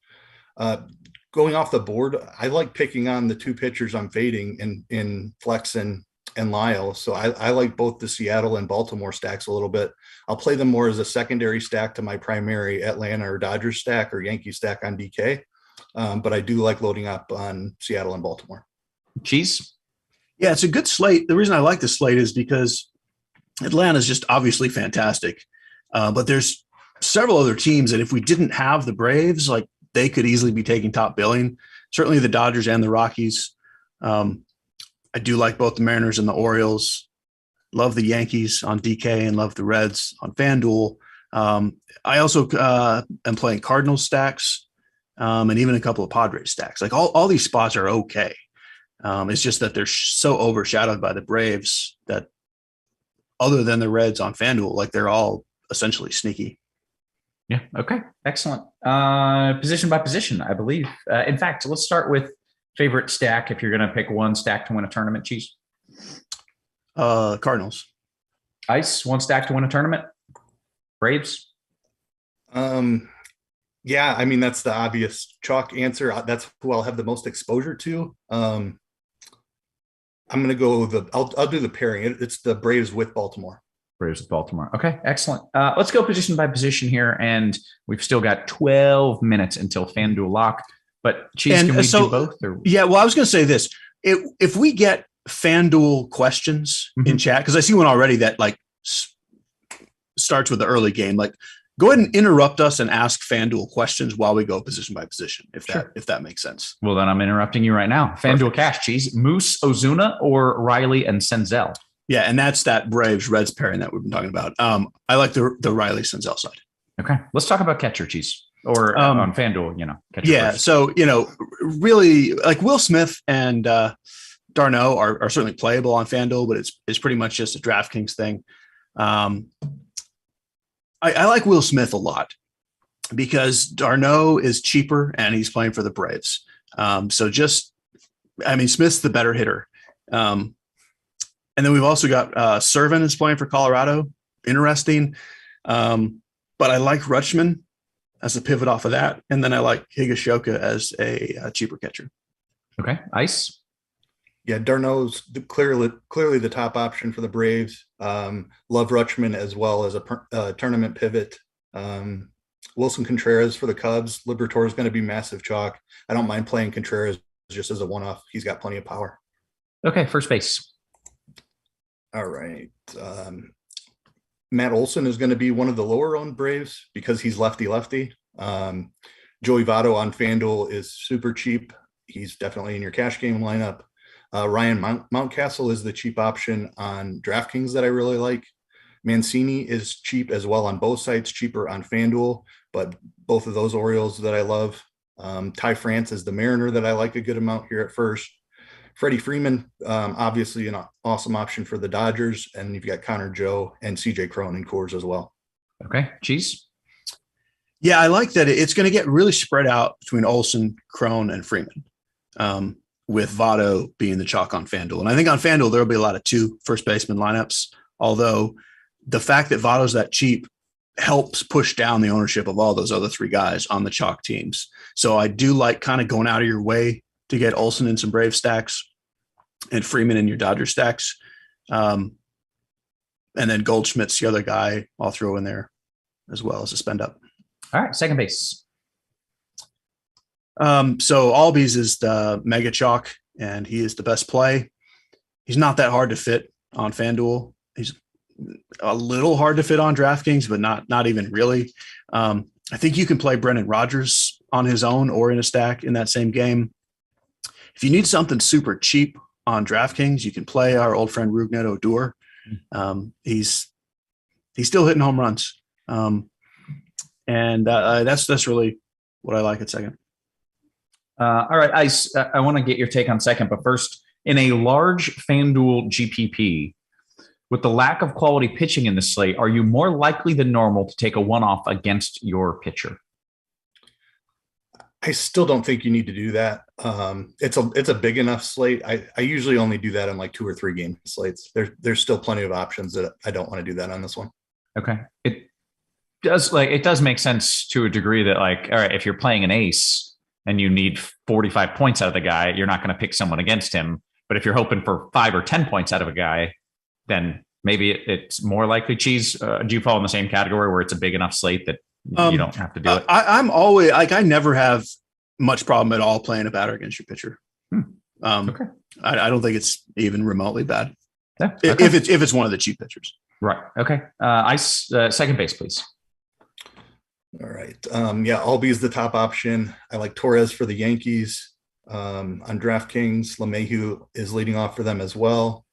F: Going off the board, I like picking on the 2 pitchers I'm fading in Flex and Lyle. So I like both the Seattle and Baltimore stacks a little bit. I'll play them more as a secondary stack to my primary Atlanta or Dodgers stack or Yankee stack on DK. But I do like loading up on Seattle and Baltimore.
D: Cheese?
E: Yeah, it's a good slate. The reason I like the slate is because Atlanta is just obviously fantastic. But there's several other teams that if we didn't have the Braves, like they could easily be taking top billing. Certainly the Dodgers and the Rockies. I do like both the Mariners and the Orioles. Love the Yankees on DK and love the Reds on FanDuel. I also am playing Cardinals stacks and even a couple of Padres stacks. Like all these spots are okay. It's just that they're so overshadowed by the Braves that other than the Reds on FanDuel, like they're all essentially sneaky.
D: Yeah. Okay. Excellent. Position by position, I believe. In fact, let's start with favorite stack. If you're going to pick one stack to win a tournament, Cheese.
E: Cardinals.
D: Ice, one stack to win a tournament. Braves.
F: Yeah, I mean, that's the obvious chalk answer. That's who I'll have the most exposure to. I'm going to go I'll do the pairing. It's the Braves with Baltimore.
D: Braves with Baltimore. Okay, excellent. Let's go position by position here. And we've still got 12 minutes until FanDuel lock. But Cheese, can we do both? Or?
E: Yeah, well, I was going to say this. If we get FanDuel questions in chat, because I see one already that like starts with the early game, like go ahead and interrupt us and ask FanDuel questions while we go position by position, if that makes sense.
D: Well, then I'm interrupting you right now. FanDuel Cash, Cheese. Moose, Ozuna, or Riley and Senzel?
E: Yeah, and that's that Braves-Reds pairing that we've been talking about. I like the Riley-Senzel side.
D: Okay, let's talk about catcher, Cheese. Or on FanDuel, catcher first.
E: So, really like Will Smith and Darno are certainly playable on FanDuel, but it's pretty much just a DraftKings thing. I like Will Smith a lot because Darno is cheaper and he's playing for the Braves. Smith's the better hitter. And then we've also got Servin is playing for Colorado. Interesting. But I like Rutschman as a pivot off of that. And then I like Higashioka as a cheaper catcher.
D: Okay. Ice.
F: Yeah, Darno's clearly the top option for the Braves. Love Rutschman as well as a tournament pivot. Wilson Contreras for the Cubs. Liberatore is going to be massive chalk. I don't mind playing Contreras just as a one-off. He's got plenty of power.
D: Okay, first base.
F: All right. Matt Olson is going to be one of the lower-owned Braves because he's lefty-lefty. Joey Votto on FanDuel is super cheap. He's definitely in your cash game lineup. Ryan Mountcastle is the cheap option on DraftKings that I really like. Mancini is cheap as well on both sites, cheaper on FanDuel, but both of those Orioles that I love. Ty France is the Mariner that I like a good amount here at first. Freddie Freeman, obviously an awesome option for the Dodgers, and you've got Connor Joe and CJ Cron in Coors as well.
D: Okay, Cheese.
E: Yeah, I like that it's going to get really spread out between Olson, Cron, and Freeman, with Votto being the chalk on FanDuel. And I think on FanDuel, there'll be a lot of 2 first baseman lineups, although the fact that Votto's that cheap helps push down the ownership of all those other 3 guys on the chalk teams. So I do like kind of going out of your way to get Olson in some Brave stacks and Freeman in your Dodger stacks. And then Goldschmidt's the other guy I'll throw in there as well as a spend up.
D: All right, second base.
E: So Albies is the mega chalk and he is the best play. He's not that hard to fit on FanDuel. He's a little hard to fit on DraftKings, but not even really. I think you can play Brendan Rodgers on his own or in a stack in that same game. If you need something super cheap on DraftKings, you can play our old friend Rougned Odor. He's still hitting home runs. And that's really what I like at second.
D: All right, Ice, I want to get your take on second, but first, in a large FanDuel GPP, with the lack of quality pitching in the slate, are you more likely than normal to take a one-off against your pitcher?
F: I still don't think you need to do that. It's a big enough slate. I usually only do that on like 2 or 3 game slates. There's still plenty of options that I don't want to do that on this one.
D: Okay. It does make sense to a degree that, like, all right, if you're playing an ace and you need 45 points out of the guy, you're not going to pick someone against him. But if you're hoping for 5 or 10 points out of a guy, then maybe it's more likely. Cheese, do you fall in the same category where it's a big enough slate that you don't have to do it?
E: I'm always like, I never have much problem at all playing a batter against your pitcher. Okay. I don't think it's even remotely bad.
D: Yeah, okay.
E: If it's one of the cheap pitchers.
D: Right. Okay. Ice, second base, please.
F: All right. Albie is the top option. I like Torres for the Yankees. On DraftKings, LeMahieu is leading off for them as well.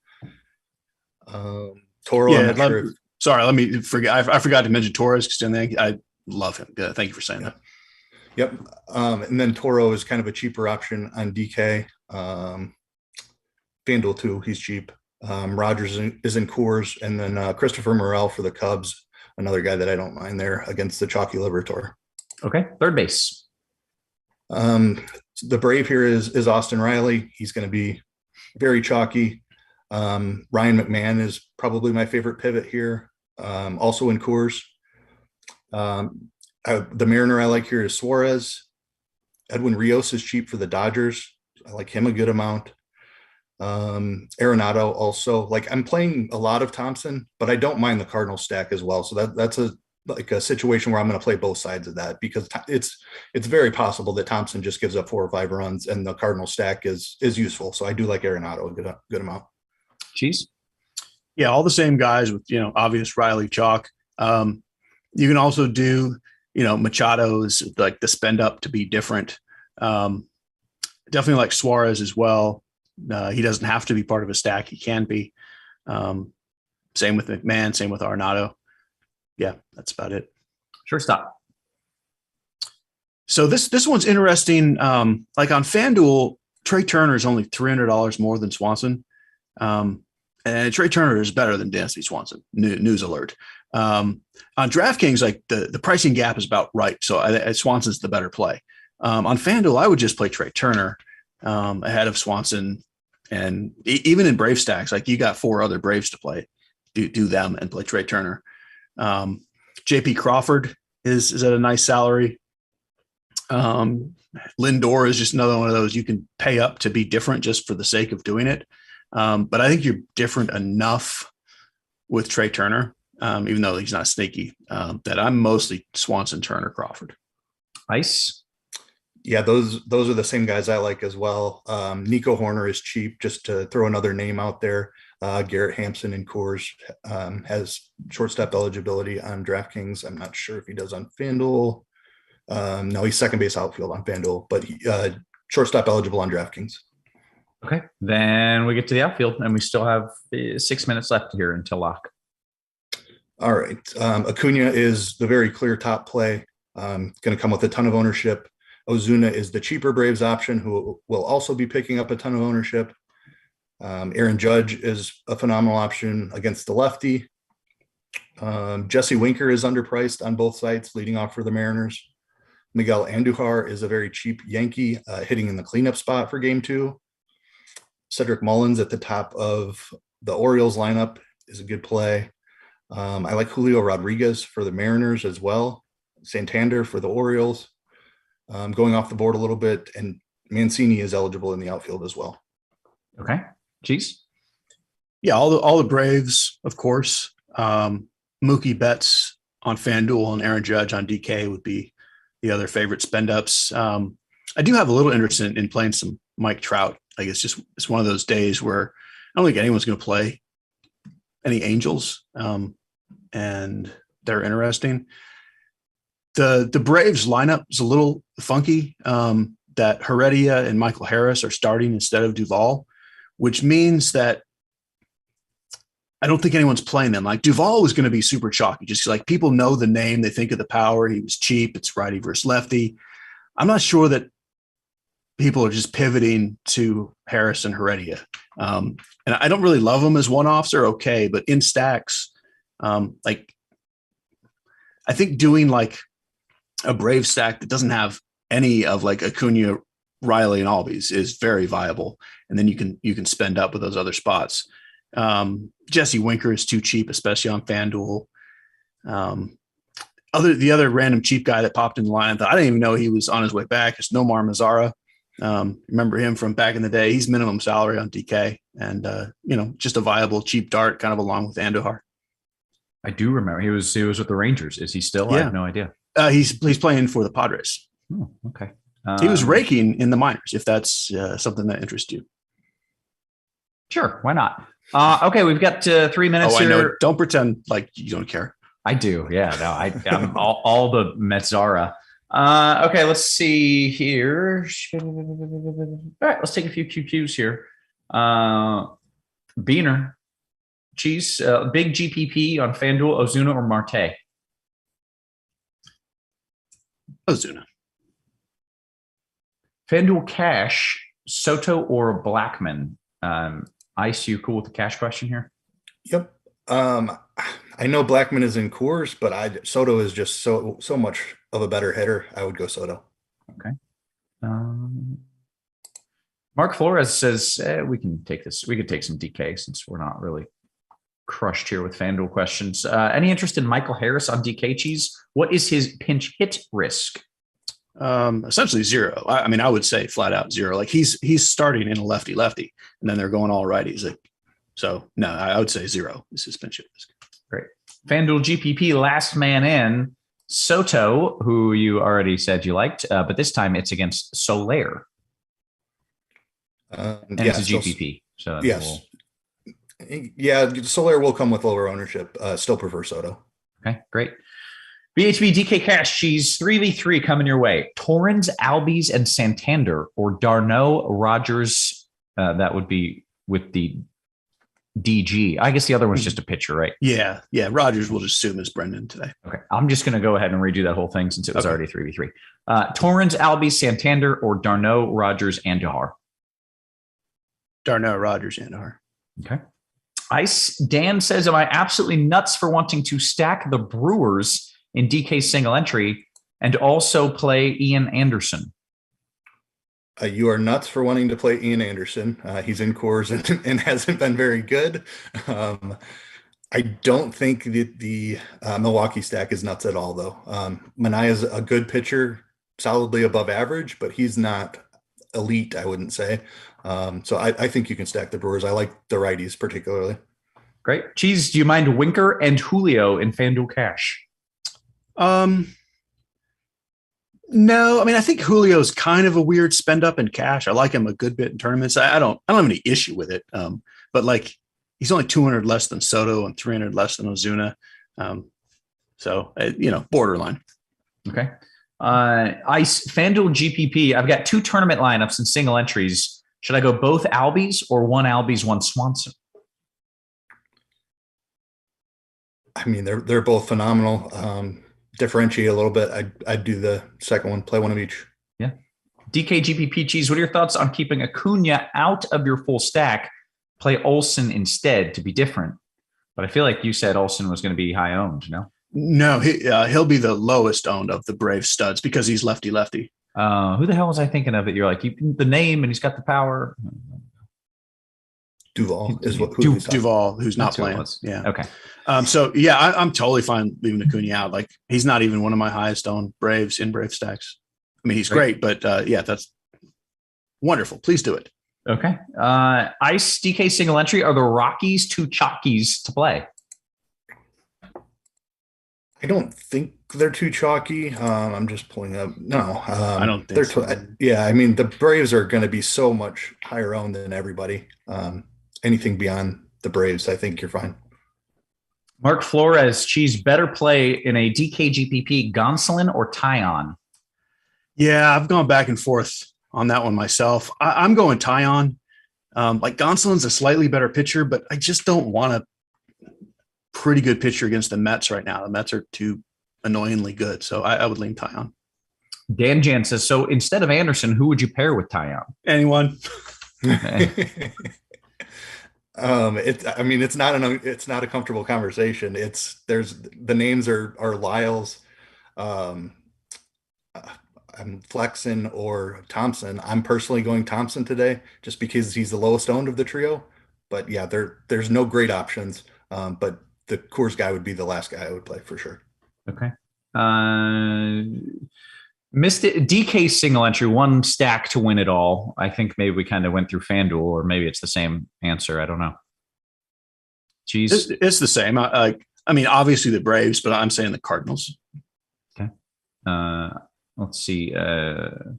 F: Toro.
E: Yeah, sorry, let me forget. I forgot to mention Torres because I love him. Yeah, thank you for saying that.
F: Yep. And then Toro is kind of a cheaper option on DK. Fanduel too. He's cheap. Rogers is in Coors, and then Christopher Morel for the Cubs. Another guy that I don't mind there against the chalky liver tour.
D: Okay. Third base.
F: The brave here is Austin Riley. He's going to be very chalky. Ryan McMahon is probably my favorite pivot here. Also in Coors. The Mariner I like here is Suarez. Edwin Rios is cheap for the Dodgers. I like him a good amount. Arenado also. Like, I'm playing a lot of Thompson, but I don't mind the Cardinal stack as well. So that's a situation where I'm going to play both sides of that, because it's very possible that Thompson just gives up 4 or 5 runs and the Cardinal stack is useful. So I do like Arenado a good amount.
D: Cheese.
E: Yeah, all the same guys with, obvious Riley chalk. You can also do, Machado is like the spend up to be different. Definitely like Suarez as well. He doesn't have to be part of a stack. He can be. Same with McMahon, same with Arenado. Yeah, that's about it.
D: Shortstop.
E: So this one's interesting. Like on FanDuel, Trey Turner is only $300 more than Swanson. And Trey Turner is better than Dansby Swanson. News alert. On DraftKings, like the pricing gap is about right. So Swanson's the better play. On FanDuel, I would just play Trey Turner ahead of Swanson. And even in Brave stacks, like you got 4 other Braves to play, do them and play Trey Turner. JP Crawford is at a nice salary. Lindor is just another one of those you can pay up to be different just for the sake of doing it. But I think you're different enough with Trey Turner, even though he's not sneaky, that I'm mostly Swanson, Turner, Crawford.
D: Ice.
F: Yeah, those are the same guys I like as well. Nico Horner is cheap, just to throw another name out there. Garrett Hampson in Coors has shortstop eligibility on DraftKings. I'm not sure if he does on FanDuel. No, he's second base outfield on FanDuel, but shortstop eligible on DraftKings.
D: Okay, then we get to the outfield, and we still have 6 minutes left here until lock.
F: All right. Acuna is the very clear top play. Going to come with a ton of ownership. Ozuna is the cheaper Braves option, who will also be picking up a ton of ownership. Aaron Judge is a phenomenal option against the lefty. Jesse Winker is underpriced on both sites, leading off for the Mariners. Miguel Andujar is a very cheap Yankee, hitting in the cleanup spot for game 2. Cedric Mullins at the top of the Orioles lineup is a good play. I like Julio Rodriguez for the Mariners as well. Santander for the Orioles. Going off the board a little bit, and Mancini is eligible in the outfield as well.
D: Okay. Cheese.
E: Yeah, all the Braves, of course. Mookie Betts on FanDuel and Aaron Judge on DK would be the other favorite spend ups. I do have a little interest in playing some Mike Trout. Like it's one of those days where I don't think anyone's going to play any Angels, and they're interesting. The Braves lineup is a little funky, that Heredia and Michael Harris are starting instead of Duvall, which means that I don't think anyone's playing them. Like Duvall was going to be super chalky. Just like people know the name, they think of the power. He was cheap. It's righty versus lefty. I'm not sure that people are just pivoting to Harris and Heredia. And I don't really love them as one-offs. They're okay, but in stacks, like I think doing like a Brave stack that doesn't have any of like Acuna, Riley, and Albies is very viable. And then you can spend up with those other spots. Jesse Winker is too cheap, especially on FanDuel. The other random cheap guy that popped in the line, I didn't even know he was on his way back, is Nomar Mazara. Remember him from back in the day. He's minimum salary on DK, and just a viable cheap dart, kind of along with Andujar. I
D: do remember he was with the Rangers. Is he still?
E: Yeah.
D: I have no idea.
E: He's playing for the Padres.
D: Oh, okay.
E: He was raking in the minors, if that's something that interests you.
D: Sure, why not? Okay, we've got 3 minutes here.
E: I know. Don't pretend like you don't care.
D: I do. Yeah, no, I'm all the Metzara. Okay, let's see here. All right, let's take a few QQs here. Beaner, Cheese, big GPP on FanDuel, Ozuna or Marte?
E: Ozuna.
D: FanDuel Cash, Soto or Blackman? Ice, you cool with the cash question here?
F: Yep. I know Blackman is in Coors, but Soto is just so much of a better hitter. I would go Soto.
D: Okay. Mark Flores says we can take this. We could take some DK since we're not really crushed here with FanDuel questions. Any interest in Michael Harris on DK Cheese? What is his pinch hit risk?
E: Essentially zero. I would say flat out zero. Like he's starting in a lefty, and then they're going all righties. So no, I would say zero. This is pinch hit risk.
D: Great. FanDuel GPP last man in, Soto, who you already said you liked, but this time it's against Soler. And it's a GPP. So
F: yes. Yeah, Soler will come with lower ownership. Still prefer Soto.
D: Okay, great. BHB DK Cash Cheese 3v3 coming your way. Torrens, Albies, and Santander, or Darno, Rogers. That would be with the DG. I guess the other one's just a pitcher, right?
E: Yeah. Rogers will just assume it's Brendan today.
D: Okay. I'm just going to go ahead and redo that whole thing since it was already 3v3. Torrens, Albies, Santander, or Darno, Rogers, Andujar?
E: Darno, Rogers, Andujar.
D: Okay. Ice Dan says, am I absolutely nuts for wanting to stack the Brewers in DK single entry and also play Ian Anderson?
F: You are nuts for wanting to play Ian Anderson. He's in Coors and hasn't been very good. I don't think that the Milwaukee stack is nuts at all, though. Manaea's a good pitcher, solidly above average, but he's not elite, I wouldn't say. So I think you can stack the Brewers. I like the righties particularly.
D: Great. Cheese, do you mind Winker and Julio in FanDuel Cash?
E: No, I think Julio's kind of a weird spend up in cash. I like him a good bit in tournaments. I don't have any issue with it. But like he's only 200 less than Soto and 300 less than Ozuna. So borderline.
D: Okay. Ice FanDuel GPP. I've got 2 tournament lineups and single entries. Should I go both Albies or one Albies, one Swanson?
F: They're both phenomenal. Differentiate a little bit. I'd do the second one, play one of each.
D: Yeah. DK GPP Cheese, what are your thoughts on keeping Acuna out of your full stack? Play Olsen instead to be different. But I feel like you said Olsen was going to be high owned, no?
E: No, he'll be the lowest owned of the Brave studs because he's lefty.
D: Who the hell was I thinking of? It you're like the name and he's got the power.
F: Duval is what
E: Duval, who's not playing. Yeah.
D: Okay.
E: So yeah, I'm totally fine leaving Acuna out. Like he's not even one of my highest owned Braves in Brave stacks. He's great, but that's wonderful. Please do it.
D: Okay. Ice DK single entry. Are the Rockies too chalkies to play?
F: I don't think they're too chalky. I'm just pulling up. No,
E: I don't think so.
F: The Braves are going to be so much higher owned than everybody. Anything beyond the Braves, I think you're fine.
D: Mark Flores, Cheese, better play in a DK GPP, Gonsolin or Taeyang?
E: Yeah, I've gone back and forth on that one myself. I'm going Taeyang. Gonsolin's a slightly better pitcher, but I just don't want a pretty good pitcher against the Mets right now. The Mets are too annoyingly good, so I would lean Taeyang.
D: Dan Jan says, so instead of Anderson, who would you pair with Taeyang?
E: Anyone.
F: It's not a comfortable conversation. There's the names are Lyles. I'm flexing or Thompson. I'm personally going Thompson today just because he's the lowest owned of the trio. But yeah, there's no great options. But the Coors guy would be the last guy I would play for sure.
D: Okay. Missed it. DK single entry, one stack to win it all. I think maybe we kind of went through FanDuel, or maybe it's the same answer. I don't know. Cheese.
E: It's the same. I mean, obviously the Braves, but I'm saying the Cardinals.
D: Okay. Let's see. The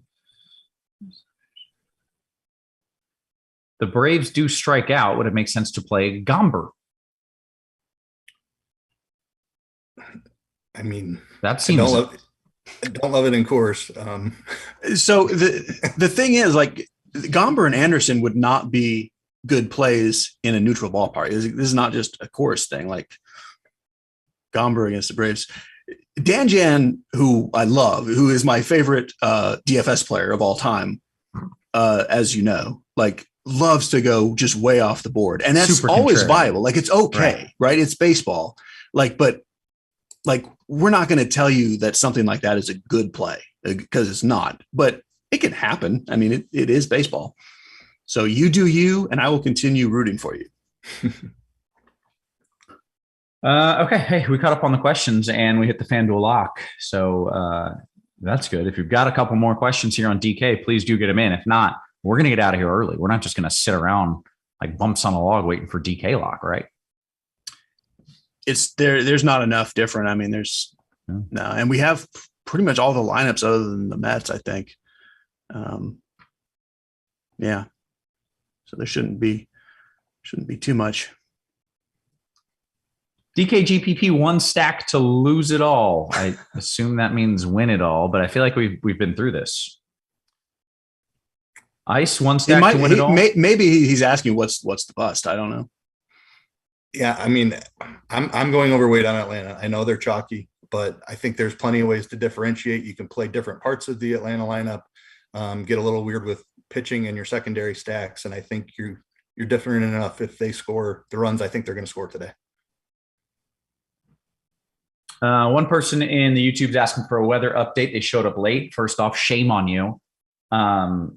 D: Braves do strike out. Would it make sense to play Gomber?
F: I mean,
D: that seems.
F: I don't love it in Coors.
E: So the thing is, like, Gomber and Anderson would not be good plays in a neutral ballpark. This is not just a Coors thing. Like Gomber against the Braves. Danjan, who I love, who is my favorite DFS player of all time, as you know, like loves to go just way off the board, and that's always viable. Like it's okay, right? It's baseball. Like, but like we're not going to tell you that something like that is a good play because it's not, but it can happen. I mean, it is baseball. So you do you, and I will continue rooting for you.
D: Okay. Hey, we caught up on the questions and we hit the FanDuel lock. So that's good. If you've got a couple more questions here on DK, please do get them in. If not, we're going to get out of here early. We're not just going to sit around like bumps on a log waiting for DK lock, right?
E: It's there's not enough different. I mean, there's no, and we have pretty much all the lineups other than the Mets, I think. Yeah. So there shouldn't be too much.
D: DKGPP one stack to lose it all. I assume that means win it all, but I feel like we've been through this. Ice one stack to win it all.
E: Maybe he's asking what's the bust. I don't know.
F: Yeah, I mean, I'm going overweight on Atlanta. I know they're chalky, but I think there's plenty of ways to differentiate. You can play different parts of the Atlanta lineup, get a little weird with pitching and your secondary stacks, and I think you're different enough if they score the runs I think they're going to score today.
D: One person in the YouTube's asking for a weather update. They showed up late. First off, shame on you.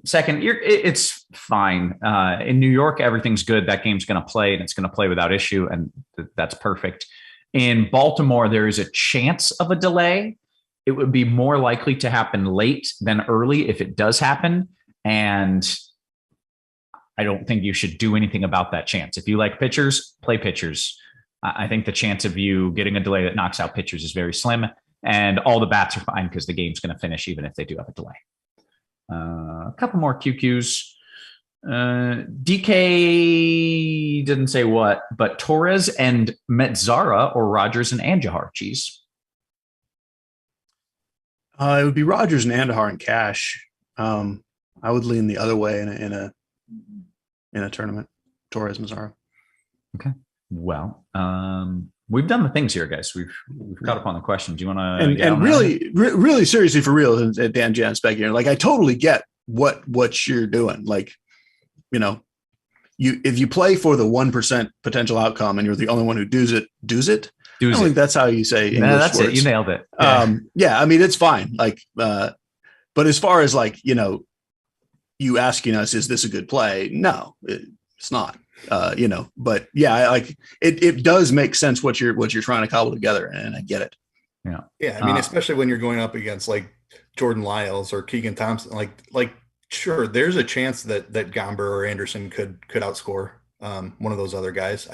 D: Second, it's fine. In New York, everything's good. That game's going to play, and it's going to play without issue, and that's perfect. In Baltimore, there is a chance of a delay. It would be more likely to happen late than early if it does happen, and I don't think you should do anything about that chance. If you like pitchers, play pitchers. I think the chance of you getting a delay that knocks out pitchers is very slim, and all the bats are fine because the game's going to finish even if they do have a delay. A couple more QQs. DK didn't say what, but Torres and Metzara or Rogers and Andujar. Cheese.
E: It would be Rogers and Andujar and cash. I would lean the other way in a tournament. Torres, Metzara. Okay.
D: Well, we've done the things here, guys. We've caught up on the questions. Do you want to?
E: And really seriously for real, Dan Jan spec here. Like I totally get what you're doing. Like, you know, if you play for the 1% potential outcome and you're the only one who does it. I don't think that's how you say English
D: that's
E: words.
D: it. You nailed it.
E: Yeah, I mean it's fine. Like, but as far as like you asking us, is this a good play? No, it's not. But yeah, like it does make sense what you're trying to cobble together, and I get it.
F: Yeah. I mean, especially when you're going up against like Jordan Lyles or Keegan Thompson, like sure, there's a chance that Gomber or Anderson could outscore one of those other guys.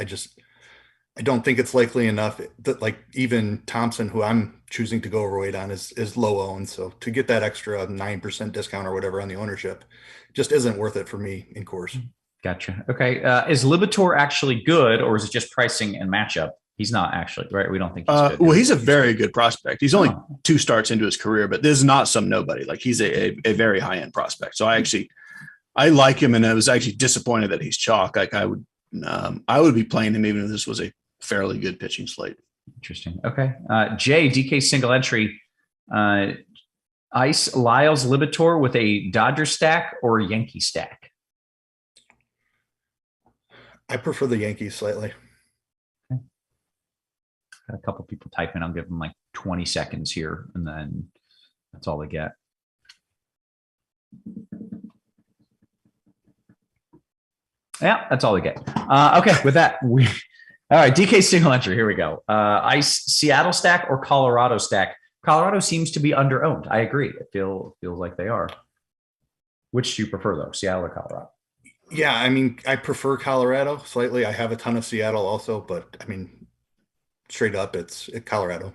F: I don't think it's likely enough that like even Thompson, who I'm choosing to go overweight on, is low owned. So to get that extra 9% discount or whatever on the ownership just isn't worth it for me in Coors.
D: Gotcha. Okay. Is Libator actually good, or is it just pricing and matchup? He's not actually, right? We don't think he's good.
E: Well, he's a very good prospect. He's only 2 starts into his career, but this is not some nobody. Like he's a very high-end prospect. So I like him, and I was actually disappointed that he's chalk. Like I would be playing him even if this was a fairly good pitching slate.
D: Interesting. Okay. Jay, DK single entry. Ice Lyles Libator with a Dodger stack or a Yankee stack?
F: I prefer the Yankees slightly.
D: Okay. Got a couple people typing. I'll give them like 20 seconds here, and then that's all they get. Yeah, that's all we get. Okay, with that, all right, DK single entry. Here we go. Ice Seattle stack or Colorado stack? Colorado seems to be under-owned. I agree. It feels like they are. Which do you prefer, though, Seattle or Colorado?
F: Yeah, I mean, I prefer Colorado slightly. I have a ton of Seattle also, but I mean, straight up, it's Colorado.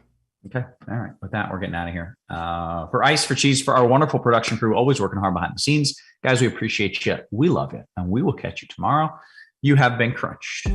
D: Okay. All right. With that, we're getting out of here. For Ice, for Cheese, for our wonderful production crew, always working hard behind the scenes. Guys, we appreciate you. We love you. And we will catch you tomorrow. You have been crunched.